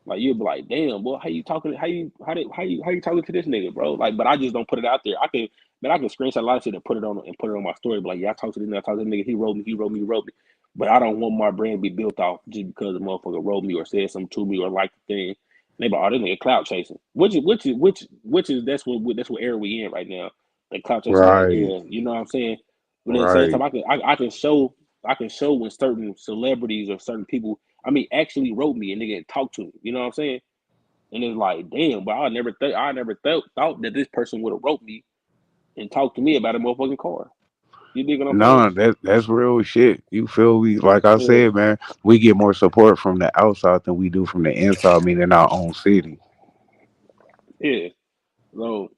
Speaker 2: like you'd be like, damn, boy, how you talking? How you talking to this nigga, bro? Like, but I just don't put it out there. I can screenshot a lot of shit and put it on my story. But like, yeah, I talked to this nigga, I talked to this nigga. He wrote me. But I don't want my brand to be built off just because the motherfucker wrote me or said something to me or liked the thing. They be like, oh, this nigga clout chasing, which is that's what era we in right now. The clout chasing
Speaker 1: Right,
Speaker 2: era, you know what I'm saying? But at the same time,
Speaker 1: right.
Speaker 2: I can show when certain celebrities or certain people I mean, actually wrote me and nigga talked to me. You know what I'm saying? And it's like, damn, but I never thought that this person would have wrote me and talked to me about a motherfucking car. You dig what I'm saying?
Speaker 1: No, that's real shit. You feel me? Like I
Speaker 2: Yeah,
Speaker 1: said, man, we get more support from the outside than we do from the inside, meaning our own city.
Speaker 2: yeah. So,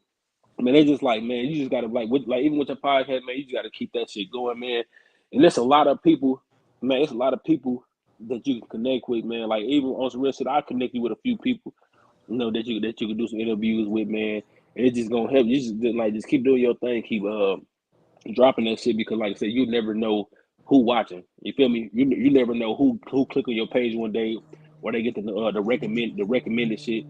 Speaker 2: man, they just like, man, you just gotta like even with your podcast, man, you just gotta keep that shit going, man. And there's a lot of people, man. It's a lot of people that you can connect with, man. Like even on some real shit, I connect you with a few people, you know, that you can do some interviews with, man. And it's just gonna help you. Just keep doing your thing, keep dropping that shit because, like I said, you never know who watching. You feel me? You never know who click on your page one day, or they get the recommended shit,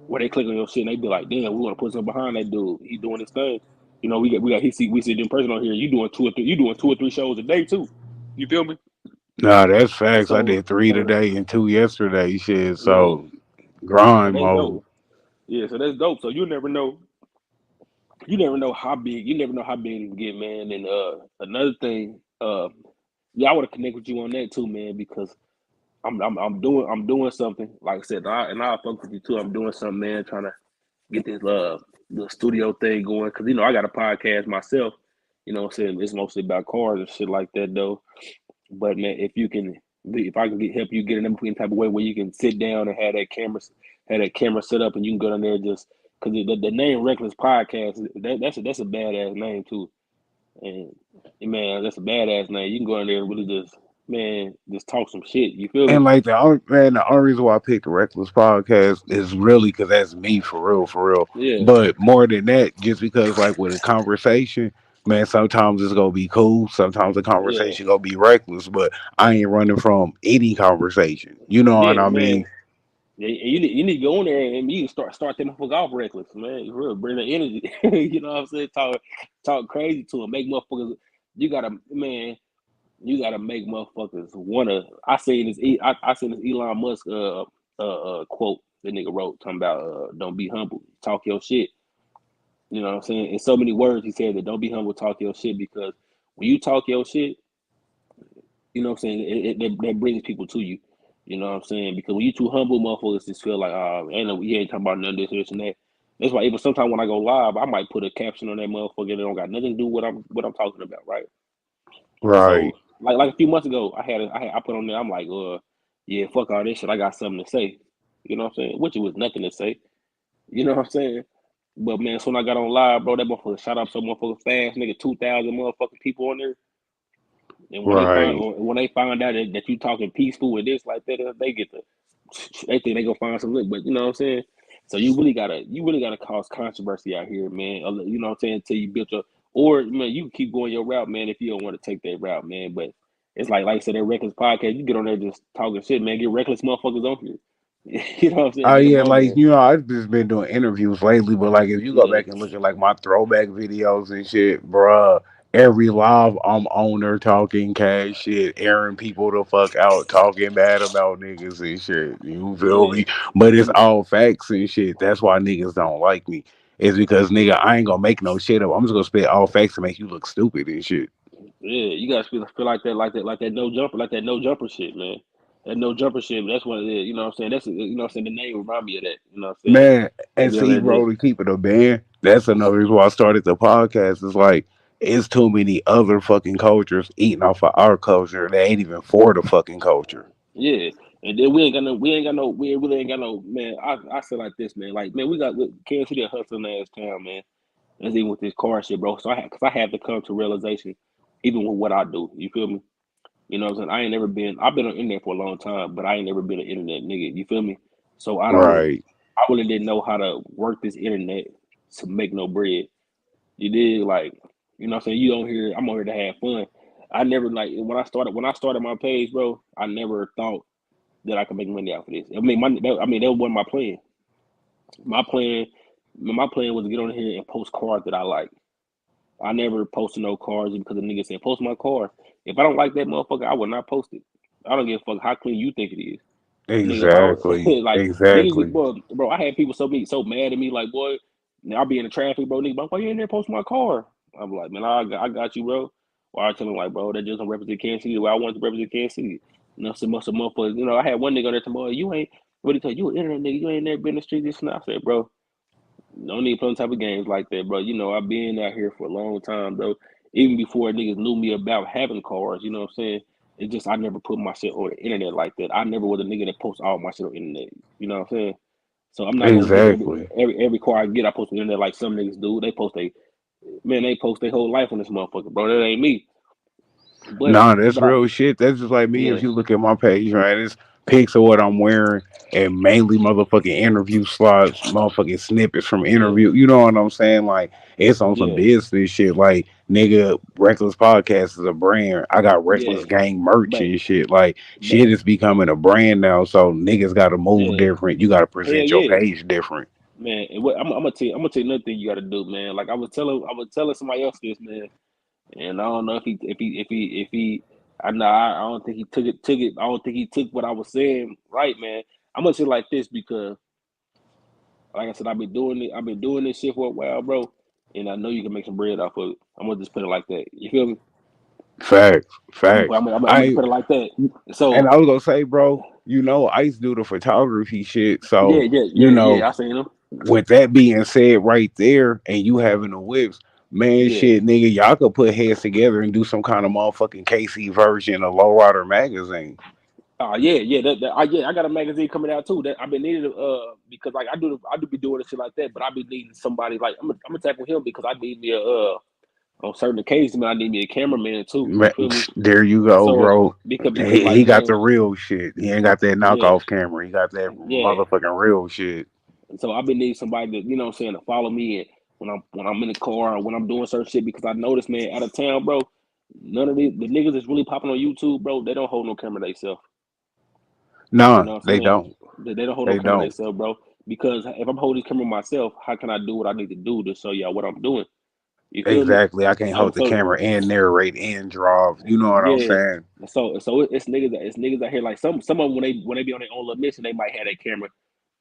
Speaker 2: where they click on your shit and they be like, damn, we want to put something behind that dude. He doing his thing. You know, we see in person on here. You doing 2 or 3 shows a day too. You feel me?
Speaker 1: Nah, that's facts. I
Speaker 2: So
Speaker 1: did three today and two yesterday. Shit,
Speaker 2: yeah,
Speaker 1: so
Speaker 2: so
Speaker 1: grind
Speaker 2: that's
Speaker 1: mode.
Speaker 2: dope. Yeah, so that's dope. So you never know how big it can get, man. And another thing, yeah, I want to connect with you on that too, man, because I'm doing something. Like I said, I fuck with you too. I'm doing something, man, trying to get this the studio thing going because I got a podcast myself. You know what I'm saying? It's mostly about cars and shit like that though. But man, if I can help you get in any type of way where you can sit down and have that camera set up and you can go down there just because the name Reckless Podcast that's a badass name too. And man, that's a badass name. You can go in there and really just talk some shit. You feel me?
Speaker 1: And like the only reason why I picked the Reckless podcast is really because that's me for real, for real.
Speaker 2: Yeah,
Speaker 1: But more than that, just because like with a conversation, man, sometimes it's gonna be cool, sometimes the
Speaker 2: yeah,
Speaker 1: conversation gonna be reckless. But I ain't running from any conversation. You know what
Speaker 2: yeah,
Speaker 1: I
Speaker 2: man.
Speaker 1: mean?
Speaker 2: Yeah, and you need to go in there and you start that motherfucker off reckless, man. You really bring the energy. You know what I'm saying? Talk crazy to them. Make motherfuckers. You gotta man. You gotta make motherfuckers wanna. I seen this Elon Musk quote that nigga wrote talking about don't be humble, talk your shit. You know what I'm saying? In so many words, he said that don't be humble, talk your shit because when you talk your shit, you know what I'm saying? That brings people to you. You know what I'm saying? Because when you too humble, motherfuckers just feel like, ain't no, he ain't talking about none of this and that. That's why even sometimes when I go live, I might put a caption on that motherfucker that don't got nothing to do with what I'm talking about, right?
Speaker 1: Right,
Speaker 2: So like a few months ago, I put on there, I'm like, yeah, fuck all this shit. I got something to say. You know what I'm saying? Which it was nothing to say. You know what I'm saying? But man, so when I got on live, bro, that motherfucker shot up so motherfucking fast, nigga, 2,000 motherfucking people on there. And
Speaker 1: right.
Speaker 2: when they find out that you talking peaceful with this like that, they get the they think they gonna find some lick. But you know what I'm saying? So you really gotta cause controversy out here, man. You know what I'm saying? Until you build your or man, you can keep going your route, man, if you don't want to take that route, man. But it's like I said, that reckless podcast, you get on there just talking shit, man. Get reckless motherfuckers on here. You know what I'm saying?
Speaker 1: Oh
Speaker 2: Get them
Speaker 1: yeah,
Speaker 2: on
Speaker 1: like
Speaker 2: there.
Speaker 1: I've just been doing interviews lately, but like if you go
Speaker 2: Yeah,
Speaker 1: back and look at like my throwback videos and shit, bruh, every live I'm on there talking cash shit, airing people the fuck out, talking bad about niggas and shit. You feel
Speaker 2: yeah.
Speaker 1: me? But it's all facts and shit. That's why niggas don't like me. It's because nigga, I ain't gonna make no shit up. I'm just gonna spit all facts to make you look stupid and shit.
Speaker 2: Yeah, you gotta feel like that no jumper shit, man. That no jumper shit, that's what it is. You know what I'm saying? You know what I'm saying? The name remind me of that. You know what I'm saying?
Speaker 1: Man,
Speaker 2: They
Speaker 1: and
Speaker 2: be on
Speaker 1: see,
Speaker 2: there
Speaker 1: bro,
Speaker 2: just
Speaker 1: to keep it a band, that's another reason why I started the podcast. It's like It's too many other fucking cultures eating off of our culture. They ain't even for the fucking culture.
Speaker 2: Yeah, and then we really ain't got no man. I say like this, man. Like man, we got Kansas City a hustling ass town, man. That's even with this car shit, bro. So cause I have to come to realization, even with what I do. You feel me? You know what I'm saying? I ain't never been. I've been on the internet for a long time, but I ain't never been an internet nigga. You feel me? So I don't.
Speaker 1: Right.
Speaker 2: I really didn't know how to work this internet to make no bread. You did like, you know what I'm saying? You don't hear. I'm on here to have fun. I never like when I started my page, bro. I never thought that I could make money off of this. I mean, that wasn't my plan. My plan, my plan was to get on here and post cards that I like. I never posted no cards because the nigga said post my card. If I don't like that motherfucker, I will not post it. I don't give a fuck how clean you think it is. Nigga, if I was
Speaker 1: Exactly.
Speaker 2: like niggas,
Speaker 1: Exactly.
Speaker 2: bro, I had people so mad at me, like, boy, I'll be in the traffic, bro. Nigga, why you in there posting my car? I'm like, man, I got you, bro. Or I tell him like, bro, that just don't represent Kansas City the way I want to represent Kansas City. You know, some motherfuckers. You know, I had one nigga on there tomorrow. You ain't what do you tell you? You an internet nigga. You ain't never been in the street. This and that. I said, bro, no need playing type of games like that, bro. You know, I've been out here for a long time, bro. Even before niggas knew me about having cars, you know what I'm saying? It just I never put my shit on the internet like that. I never was a nigga that posts all my shit on the internet. You know what I'm saying? So I'm not gonna get
Speaker 1: Exactly.
Speaker 2: every car I get, I post on the internet like some niggas do. They post their whole life on this motherfucker, bro. That ain't me.
Speaker 1: Nah, that's
Speaker 2: I
Speaker 1: real shit. That's just like me.
Speaker 2: yeah,
Speaker 1: If you look at my page, right, it's pics of what I'm wearing and mainly motherfucking interview slots, motherfucking snippets from
Speaker 2: yeah,
Speaker 1: interview. You know what I'm saying? Like it's on some
Speaker 2: yeah,
Speaker 1: business shit. Like nigga, Reckless Podcast is a brand. I got
Speaker 2: yeah.
Speaker 1: Reckless Gang merch
Speaker 2: But
Speaker 1: and shit. Like
Speaker 2: but
Speaker 1: shit is becoming a brand now. So niggas got to move
Speaker 2: yeah,
Speaker 1: different. You got to
Speaker 2: hell
Speaker 1: present your
Speaker 2: yeah.
Speaker 1: page different.
Speaker 2: Man, and I'm gonna tell you another thing you gotta do, man. Like I was telling somebody else this, man. And I don't know if he I don't think he took it. I don't think he took what I was saying right, man. I'm gonna say it like this because, like I said, I've been doing this shit for a while, bro. And I know you can make some bread off of it. I'm gonna just put it like that. You feel me?
Speaker 1: Facts, facts.
Speaker 2: I'm gonna just put it like that.
Speaker 1: And
Speaker 2: So
Speaker 1: I was gonna say, bro, you know, I used to do the photography shit.
Speaker 2: yeah,
Speaker 1: So, you know,
Speaker 2: I seen him.
Speaker 1: with that being said, right there, and you having the whips, man,
Speaker 2: Yeah.
Speaker 1: shit, nigga, y'all could put heads together and do some kind of motherfucking KC version of Lowrider magazine.
Speaker 2: Yeah, I got a magazine coming out too. That I've been needing because like I do be doing shit like that, but I be needing somebody like I'm gonna tap with him because I need me a on certain occasions, man, I need me a cameraman too. You feel me?
Speaker 1: There you go,
Speaker 2: So
Speaker 1: bro.
Speaker 2: because like
Speaker 1: He got
Speaker 2: man,
Speaker 1: the real shit. He ain't got that
Speaker 2: yeah,
Speaker 1: knockoff camera. He got that
Speaker 2: yeah.
Speaker 1: motherfucking real shit.
Speaker 2: And so I've been needing somebody that you know what I'm saying to follow me and when I'm in the car or when I'm doing certain shit because I noticed, man, out of town, bro, none of the niggas that's really popping on YouTube, bro, they don't hold no camera themselves. You
Speaker 1: Nah,
Speaker 2: know what I'm
Speaker 1: they
Speaker 2: saying?
Speaker 1: don't.
Speaker 2: They don't hold no
Speaker 1: They
Speaker 2: camera
Speaker 1: don't.
Speaker 2: themselves, bro. Because if I'm holding this camera myself, how can I do what I need to do to show y'all what I'm doing? You feel me?
Speaker 1: Exactly. I can't hold the
Speaker 2: So
Speaker 1: camera and narrate and draw. You know what I'm
Speaker 2: yeah.
Speaker 1: saying?
Speaker 2: It's niggas out here like some of them when they be on their own little mission, they might have that camera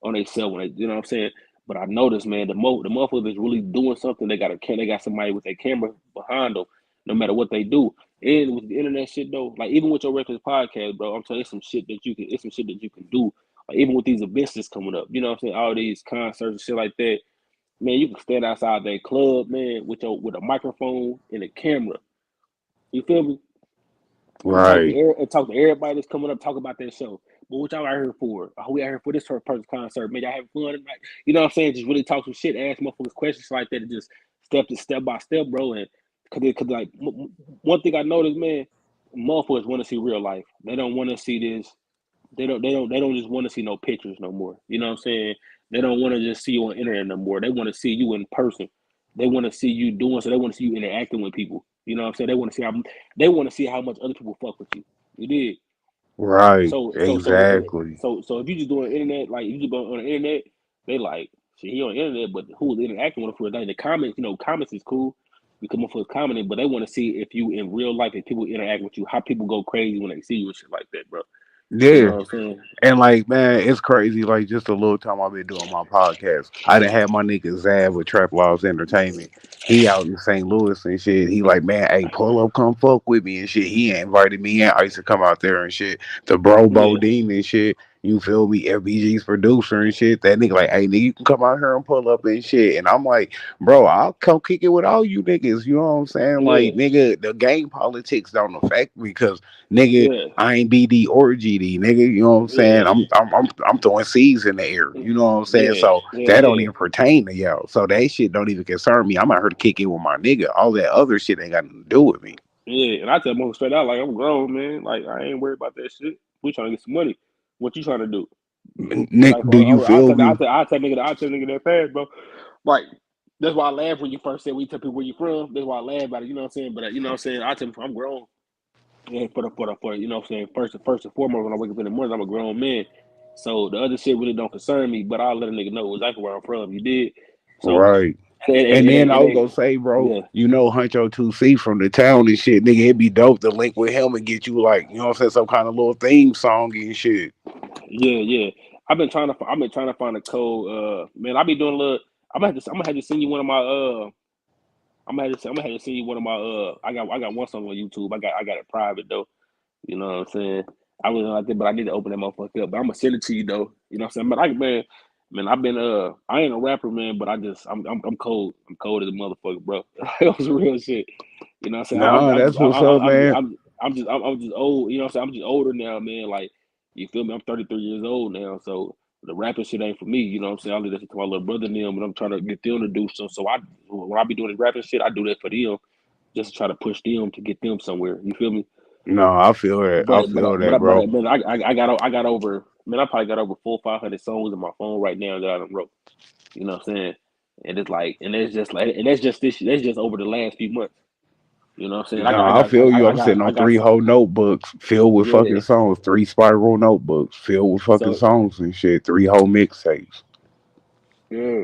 Speaker 2: on their cell when they you know what I'm saying. But I noticed, man, the motherfuckers is really doing something. They got somebody with their camera behind them, no matter what they do. And with the internet shit though, like even with your Reckless podcast, bro, I'm telling you, it's some shit that you can do. Like even with these events that's coming up, you know what I'm saying? All these concerts and shit like that, man, you can stand outside that club, man, with a microphone and a camera. You feel me?
Speaker 1: Right.
Speaker 2: And talk to everybody that's coming up, talk about that show. But what y'all out here for? We out here for this person concert. Man, y'all having fun tonight? You know what I'm saying? Just really talk some shit, ask motherfuckers questions like that, and just step by step, bro. And cause like one thing I noticed, man, motherfuckers want to see real life. They don't want to see this. They don't just want to see no pictures no more. You know what I'm saying? They don't want to just see you on the internet no more. They want to see you in person. They want to see you doing so. They want to see you interacting with people. You know what I'm saying? They want to see how much other people fuck with you. You did.
Speaker 1: Right.
Speaker 2: So
Speaker 1: Exactly.
Speaker 2: so if you just doing internet, like if you just go on the internet, they like shit, he on the internet, but who's interacting with him for a day? The comments, you know, comments is cool. You come up for commenting, but they want to see if you in real life, if people interact with you, how people go crazy when they see you and shit like that, bro. You
Speaker 1: Yeah.
Speaker 2: know what I'm saying?
Speaker 1: And like, man, it's crazy. Like, just a little time I've been doing my podcast. I done had my nigga Zav with Trap Laws Entertainment. He out in St. Louis and shit. He like, man, hey, pull up, come fuck with me and shit. He invited me in. I used to come out there and shit. The bro
Speaker 2: Yeah,
Speaker 1: Bodine and shit. You feel me? FBG's producer and shit. That nigga like, hey nigga, you can come out here and pull up and shit. And I'm like, bro, I'll come kick it with all you niggas. You know what I'm saying? Like,
Speaker 2: Yeah,
Speaker 1: nigga, the game politics don't affect me because nigga,
Speaker 2: yeah,
Speaker 1: I ain't BD or GD, nigga. You know what I'm saying?
Speaker 2: yeah,
Speaker 1: I'm throwing C's in the air. You know what I'm saying?
Speaker 2: yeah,
Speaker 1: So
Speaker 2: yeah,
Speaker 1: that don't
Speaker 2: yeah.
Speaker 1: even pertain to y'all. So that shit don't even concern me. I'm out here to kick it with my nigga. All that other shit ain't got nothing to do with me.
Speaker 2: Yeah, and I tell them straight out, like I'm grown, man. Like I ain't worried about that shit. We trying to get some money. What you trying to do?
Speaker 1: Nick,
Speaker 2: Like,
Speaker 1: do you feel me?
Speaker 2: I tell nigga that fast, bro. Like that's why I laugh when you first said we tell people where you from. That's why I laugh about it. You know what I'm saying? But you know what I'm saying? I tell them I'm grown. And for you know what I'm saying? First and foremost, when I wake up in the morning, I'm a grown man. So the other shit really don't concern me. But I'll let a nigga know exactly where I'm from. You did. So
Speaker 1: Right. And then I
Speaker 2: it
Speaker 1: was
Speaker 2: ain't
Speaker 1: gonna say, bro,
Speaker 2: yeah.
Speaker 1: you know Huncho 2C from the town and shit, nigga, it'd be dope to link with him and get you like, you know what I'm saying, some kind of little theme song and shit.
Speaker 2: Yeah, yeah. I've been trying to find a code. Man, I be doing a little. I'm gonna have to send you one of my. I'm gonna have to send you one of my. I got one song on YouTube. I got it private though. You know what I'm saying? I was like that, but I need to open that motherfucker up. But I'm gonna send it to you though. You know what I'm saying? But man, I've been I ain't a rapper, man, but I'm cold. I'm cold as a motherfucker, bro. That was real shit. You know what I'm saying?
Speaker 1: Nah, that's what's up, man.
Speaker 2: I'm just old. You know what I'm saying? I'm just older now, man. Like you feel me? I'm 33 years old now, so the rapping shit ain't for me. You know what I'm saying? I listen to my little brother and them, and I'm trying to get them to do so. So when I be doing the rapping shit, I do that for them, just to try to push them to get them somewhere. You feel me?
Speaker 1: No, I feel that. I feel that, bro.
Speaker 2: Man, I got over man, I probably got over 400 or 500 songs in my phone right now that I done wrote. You know what I'm saying? And it's like, and that's just over the last few months. You know what I'm saying?
Speaker 1: No, I feel you. I'm sitting
Speaker 2: I
Speaker 1: on
Speaker 2: got
Speaker 1: three
Speaker 2: some,
Speaker 1: whole notebooks filled with
Speaker 2: yeah.
Speaker 1: fucking songs, three spiral notebooks filled with fucking
Speaker 2: So
Speaker 1: songs and shit, three whole mixtapes.
Speaker 2: yeah,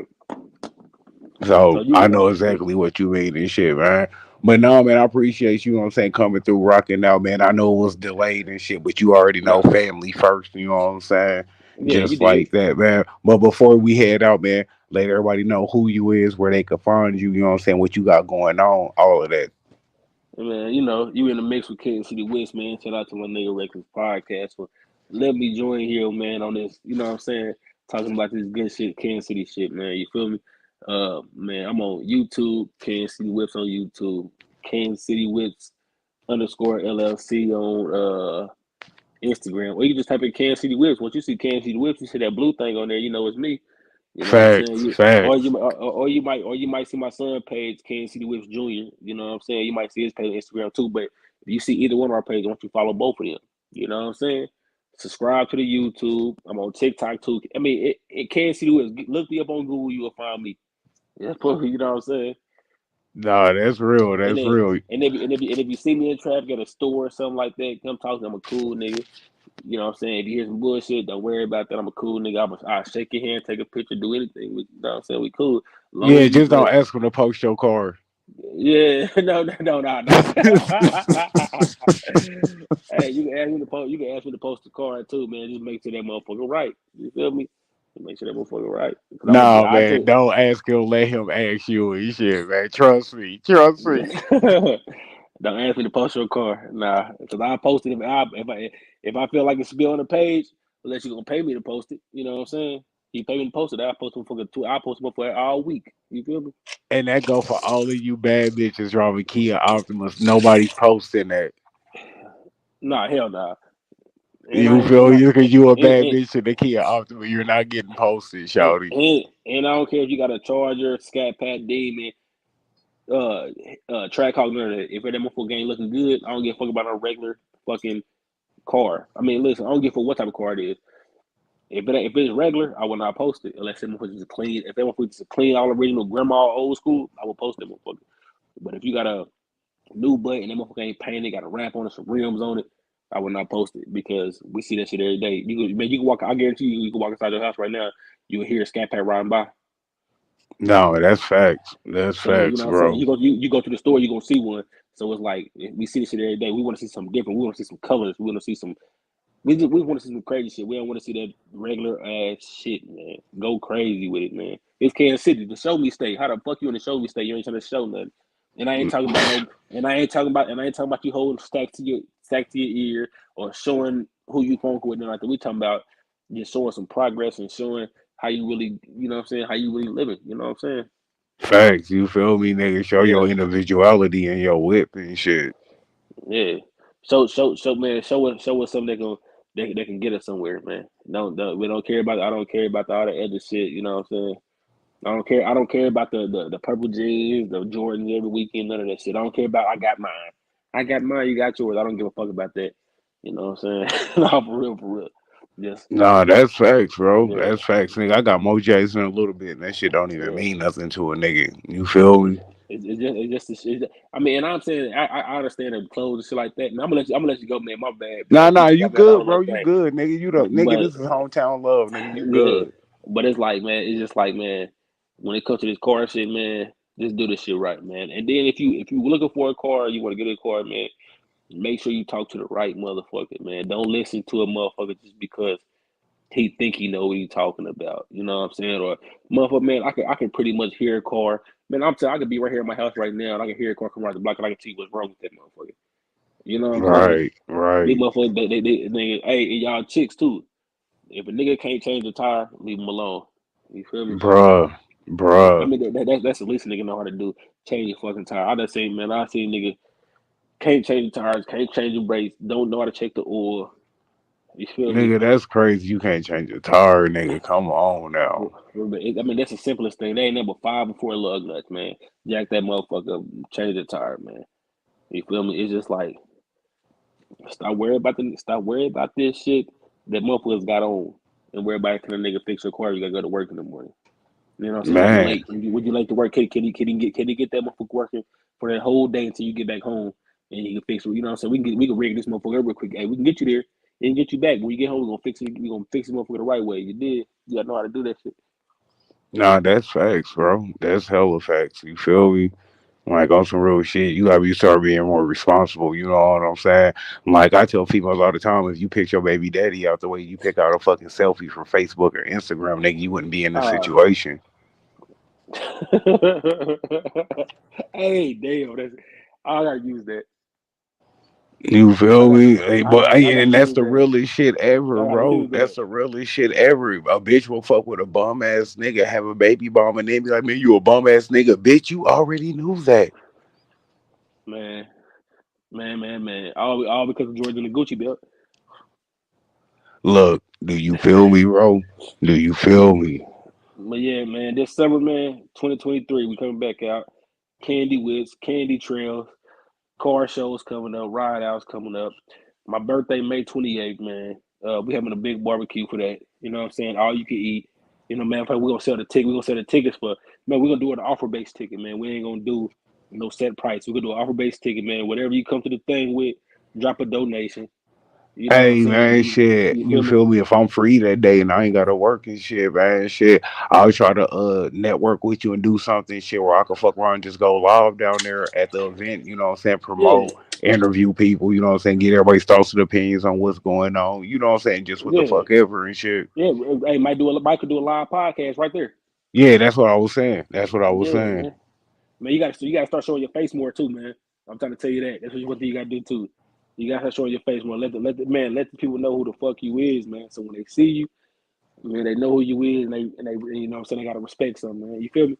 Speaker 2: so
Speaker 1: So I
Speaker 2: you
Speaker 1: know exactly what you mean and shit, man. But no, man, I appreciate you, know what I'm saying, coming through rocking out, man. I know it was delayed and shit, but you already know
Speaker 2: yeah,
Speaker 1: family first, you know what I'm saying?
Speaker 2: yeah, you
Speaker 1: Just
Speaker 2: did.
Speaker 1: like that, man. But before we head out, man, let everybody know who you is, where they can find you, you know what I'm saying, what you got going on, all of that.
Speaker 2: Man, you know, you in the mix with Kansas City West, man. Shout out to my nigga Reckless Podcast for letting me join here, man, on this, you know what I'm saying? Talking about this good shit, Kansas City shit, man. You feel me? Man, I'm on YouTube, Kansas City Whips on YouTube, Kansas City Whips underscore LLC on Instagram. Or you can just type in Kansas City Whips. Once you see Kansas City Whips, you see that blue thing on there, you know it's me. You know what I'm saying?
Speaker 1: Facts, facts.
Speaker 2: Or you might see my son page, Kansas City Whips Jr. You know what I'm saying? You might see his page on Instagram too. But if you see either one of our pages, I want you to follow both of them. You know what I'm saying? Subscribe to the YouTube. I'm on TikTok too. I mean, it Kansas City Whips. Look me up on Google, you will find me. Yeah, you know what I'm saying?
Speaker 1: No, that's real.
Speaker 2: And
Speaker 1: That's
Speaker 2: then
Speaker 1: real.
Speaker 2: and if you see me in traffic at a store or something like that, come talk to me. I'm a cool nigga. You know what I'm saying? If you hear some bullshit, don't worry about that. I'm a cool nigga. I'll shake your hand, take a picture, do anything. You know what I'm saying? We cool. As long as
Speaker 1: Yeah,
Speaker 2: you,
Speaker 1: just don't
Speaker 2: but
Speaker 1: ask them to post your car.
Speaker 2: yeah, no. Hey, you can ask me to post. You can ask me to post the card too, man. Just make sure that motherfucker right. You feel me? Make sure that motherfucker right. Cause
Speaker 1: Nah,
Speaker 2: I
Speaker 1: man,
Speaker 2: tell
Speaker 1: don't ask him. Let him ask you and shit, man. Trust me. Trust me.
Speaker 2: you. Don't ask me to post your car, nah. Because I post it if I feel like it should be on the page, unless you're gonna pay me to post it. You know what I'm saying? You pay me to post it, I post it for I post it for all week. You feel me?
Speaker 1: And that go for all of you bad bitches driving Kia Optimus. Nobody's posting that.
Speaker 2: Nah, hell nah.
Speaker 1: You feel you because you a bad
Speaker 2: And,
Speaker 1: bitch in the Kia Optimus. You're not getting posted,
Speaker 2: and,
Speaker 1: shouty.
Speaker 2: and I don't care if you got a Charger, Scat Pack Demon, Track Hawk, none of that. If that motherfucker ain't looking good, I don't give a fuck about a regular fucking car. I mean, listen, I don't give a fuck what type of car it is. If it's regular, I will not post it unless that motherfucker is clean. If that motherfucker is clean, all original, grandma, old school, I will post that motherfucker. But if you got a new butt and that motherfucker ain't painted, got a wrap on it, some rims on it, I will not post it because we see that shit every day. You can walk. I guarantee you, you can walk inside your house right now. You will hear a scat pack riding by.
Speaker 1: No, that's facts. That's
Speaker 2: So you
Speaker 1: facts,
Speaker 2: know what I'm saying.
Speaker 1: bro.
Speaker 2: You go to the store, you are gonna see one. So it's like we see this shit every day. We want to see something different. We want to see some colors. We want to see some we want to see some crazy shit. We don't want to see that regular ass shit, man. Go crazy with it, man. It's Kansas City, the show me state. How the fuck you in the show me state? You ain't trying to show nothing. And I ain't talking about no. And I ain't talking about you holding stack to your ear or showing who you funk with. Nothing like that. We talking about. just showing some progress and showing how you really, you know what I'm saying, how you really living. You know what I'm saying?
Speaker 1: Facts, you feel me, nigga? Show
Speaker 2: Yeah,
Speaker 1: your individuality and your whip and shit.
Speaker 2: yeah. Man, show us something that can get us somewhere, man. Don't we don't care about. I don't care about all the other shit. You know what I'm saying? I don't care. I don't care about the purple jeans, the Jordans every weekend, none of that shit. I don't care about. I got mine. I got mine. You got yours. I don't give a fuck about that. You know what I'm saying? No, for real, for real. Just
Speaker 1: Nah, that's facts, bro.
Speaker 2: yeah,
Speaker 1: That's facts, nigga. I got more J's in a little bit, and that shit don't even
Speaker 2: yeah.
Speaker 1: mean nothing to a nigga. You feel
Speaker 2: It's,
Speaker 1: me?
Speaker 2: I mean, and I'm saying I understand the clothes and shit like that. And I'm gonna let you go, man. My bad, bro.
Speaker 1: Nah, nah,
Speaker 2: You
Speaker 1: you
Speaker 2: got me on the whole
Speaker 1: good,
Speaker 2: little
Speaker 1: bro. You
Speaker 2: thing,
Speaker 1: good, nigga. You don't, nigga.
Speaker 2: but
Speaker 1: This is hometown love, nigga. You
Speaker 2: yeah,
Speaker 1: good.
Speaker 2: but it's like, man, it's just like, man, when it comes to this car shit, man, just do this shit right, man. And then if you looking for a car, you want to get a car, man, make sure you talk to the right motherfucker, man. Don't listen to a motherfucker just because he think he know what he talking about. You know what I'm saying? Or motherfucker, man, I can pretty much hear a car. Man, I'm telling I could be right here in my house right now and I can hear a car come around the block and I can tell you what's wrong with that motherfucker. You know what I'm saying?
Speaker 1: Right,
Speaker 2: These
Speaker 1: right,
Speaker 2: motherfuckers, hey, and y'all chicks too. If a nigga can't change the tire, leave him alone. You feel me?
Speaker 1: bruh,
Speaker 2: I
Speaker 1: bruh.
Speaker 2: mean, that's the least a nigga know how to do. Change your fucking tire. I just say, man, I see nigga can't change the tires, can't change the brakes, don't know how to check the oil. You feel me?
Speaker 1: Nigga, that's crazy. You can't change a tire, nigga. Come on now.
Speaker 2: I mean, that's the simplest thing. They ain't number five before lug nuts, man. Jack that motherfucker, up, change the tire, man. You feel me? It's just like stop worrying about this shit that motherfuckers got on, and worry about can a nigga fix your car? You gotta go to work in the morning. You know what I'm saying? Like you
Speaker 1: Man,
Speaker 2: late. When you late to work, can he get that motherfucker working for that whole day until you get back home and he can fix it? You know what I'm saying? We can rig this motherfucker real quick. Hey, we can get you there and get you back. When you get home, we're gonna fix it. We're gonna fix the motherfucker the right way. You did. You gotta know how to do that shit.
Speaker 1: nah, that's facts, bro. That's hella facts. You feel me? Like on some real shit, you gotta be start being more responsible. You know what I'm saying? Like I tell people all the time, if you pick your baby daddy out the way you pick out a fucking selfie from Facebook or Instagram, nigga, you wouldn't be in this
Speaker 2: Uh
Speaker 1: situation.
Speaker 2: hey, damn, that's I gotta use that.
Speaker 1: You
Speaker 2: I
Speaker 1: feel
Speaker 2: got
Speaker 1: me? Hey, but
Speaker 2: I gotta
Speaker 1: and that's
Speaker 2: use
Speaker 1: the
Speaker 2: that.
Speaker 1: realest shit
Speaker 2: I
Speaker 1: ever,
Speaker 2: gotta
Speaker 1: bro.
Speaker 2: use
Speaker 1: That's
Speaker 2: that.
Speaker 1: the realest shit ever. A bitch will fuck with a bum ass nigga, have a baby bomb, and then be like, "Man, you a bum ass nigga, bitch. You already knew that."
Speaker 2: Man, man. All because of George and the Gucci belt.
Speaker 1: Look, do you feel me, bro? Do you
Speaker 2: But
Speaker 1: feel me?
Speaker 2: but yeah, man, this summer, man, 2023, we coming back out. Candy Wits, Candy Trails, car shows coming up, ride outs coming up. My birthday, May 28th, man. We having a big barbecue for that. You know what I'm saying? All you can eat. You know, man, we're gonna sell the ticket. We're gonna sell the tickets for man, we're gonna do an offer based ticket, man. We ain't gonna do no set price. We're gonna do an offer based ticket, man. Whatever you come to the thing with, drop a donation. You know what I'm
Speaker 1: Hey
Speaker 2: saying?
Speaker 1: man, shit.
Speaker 2: You
Speaker 1: You
Speaker 2: feel me?
Speaker 1: feel me? If I'm free that day and I ain't gotta work and shit, man, shit. I'll try to network with you and do something shit where I can fuck around and just go live down there at the event, you know what I'm saying,
Speaker 2: Yeah,
Speaker 1: promote, interview people, you know what I'm saying, get everybody's thoughts and opinions on what's going on, you know what I'm saying, just what the
Speaker 2: yeah,
Speaker 1: fuck ever and shit.
Speaker 2: yeah. Hey, might could do a live podcast right there.
Speaker 1: Yeah, that's what I was saying. That's what I was
Speaker 2: Yeah,
Speaker 1: saying.
Speaker 2: man. Man, you gotta start showing your face more too, man. I'm trying to tell you that. That's what one thing you gotta do too. You gotta start showing your face more. Let the people know who the fuck you is, man. So when they see you, man, they know who you is, and they you know what I'm saying, they gotta respect something, man. You feel me?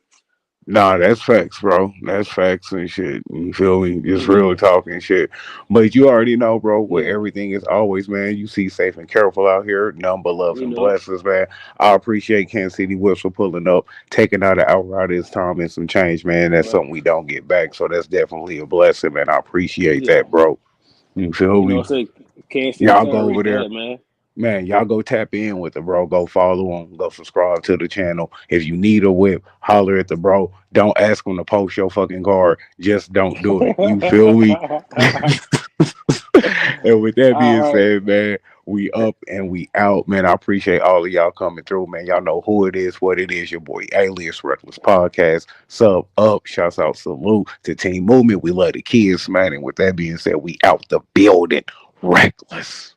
Speaker 1: Nah, that's facts, bro. That's facts and shit. You feel me? Just real
Speaker 2: Yeah,
Speaker 1: talking shit. But you already know, bro, where
Speaker 2: yeah.
Speaker 1: everything is always, man. You see safe and careful out here. None but love
Speaker 2: You
Speaker 1: and
Speaker 2: know,
Speaker 1: blessings, man. I appreciate Kansas City Whips for pulling up, taking out an outright this time and some change, man. That's
Speaker 2: right?
Speaker 1: something we don't get back. So that's definitely a blessing, man. I appreciate
Speaker 2: Yeah.
Speaker 1: that, bro. You feel
Speaker 2: You know
Speaker 1: me?
Speaker 2: what I'm saying? Kansas City
Speaker 1: Y'all go
Speaker 2: Tire,
Speaker 1: over
Speaker 2: what's
Speaker 1: there.
Speaker 2: that, man?
Speaker 1: Man, y'all go tap in with the bro. Go follow him. Go subscribe to the channel. If you need a whip, holler at the bro. Don't ask him to post your fucking card. Just don't do it. You feel me? And with that
Speaker 2: All
Speaker 1: being
Speaker 2: right.
Speaker 1: said, man, we up and we out, man. I appreciate all of y'all coming through, man. Y'all know who it is, what it is. Your boy Alias Reckless Podcast. Sub up, shouts out, salute to Team Movement. We love the kids, man. And with that being said, we out the building, reckless.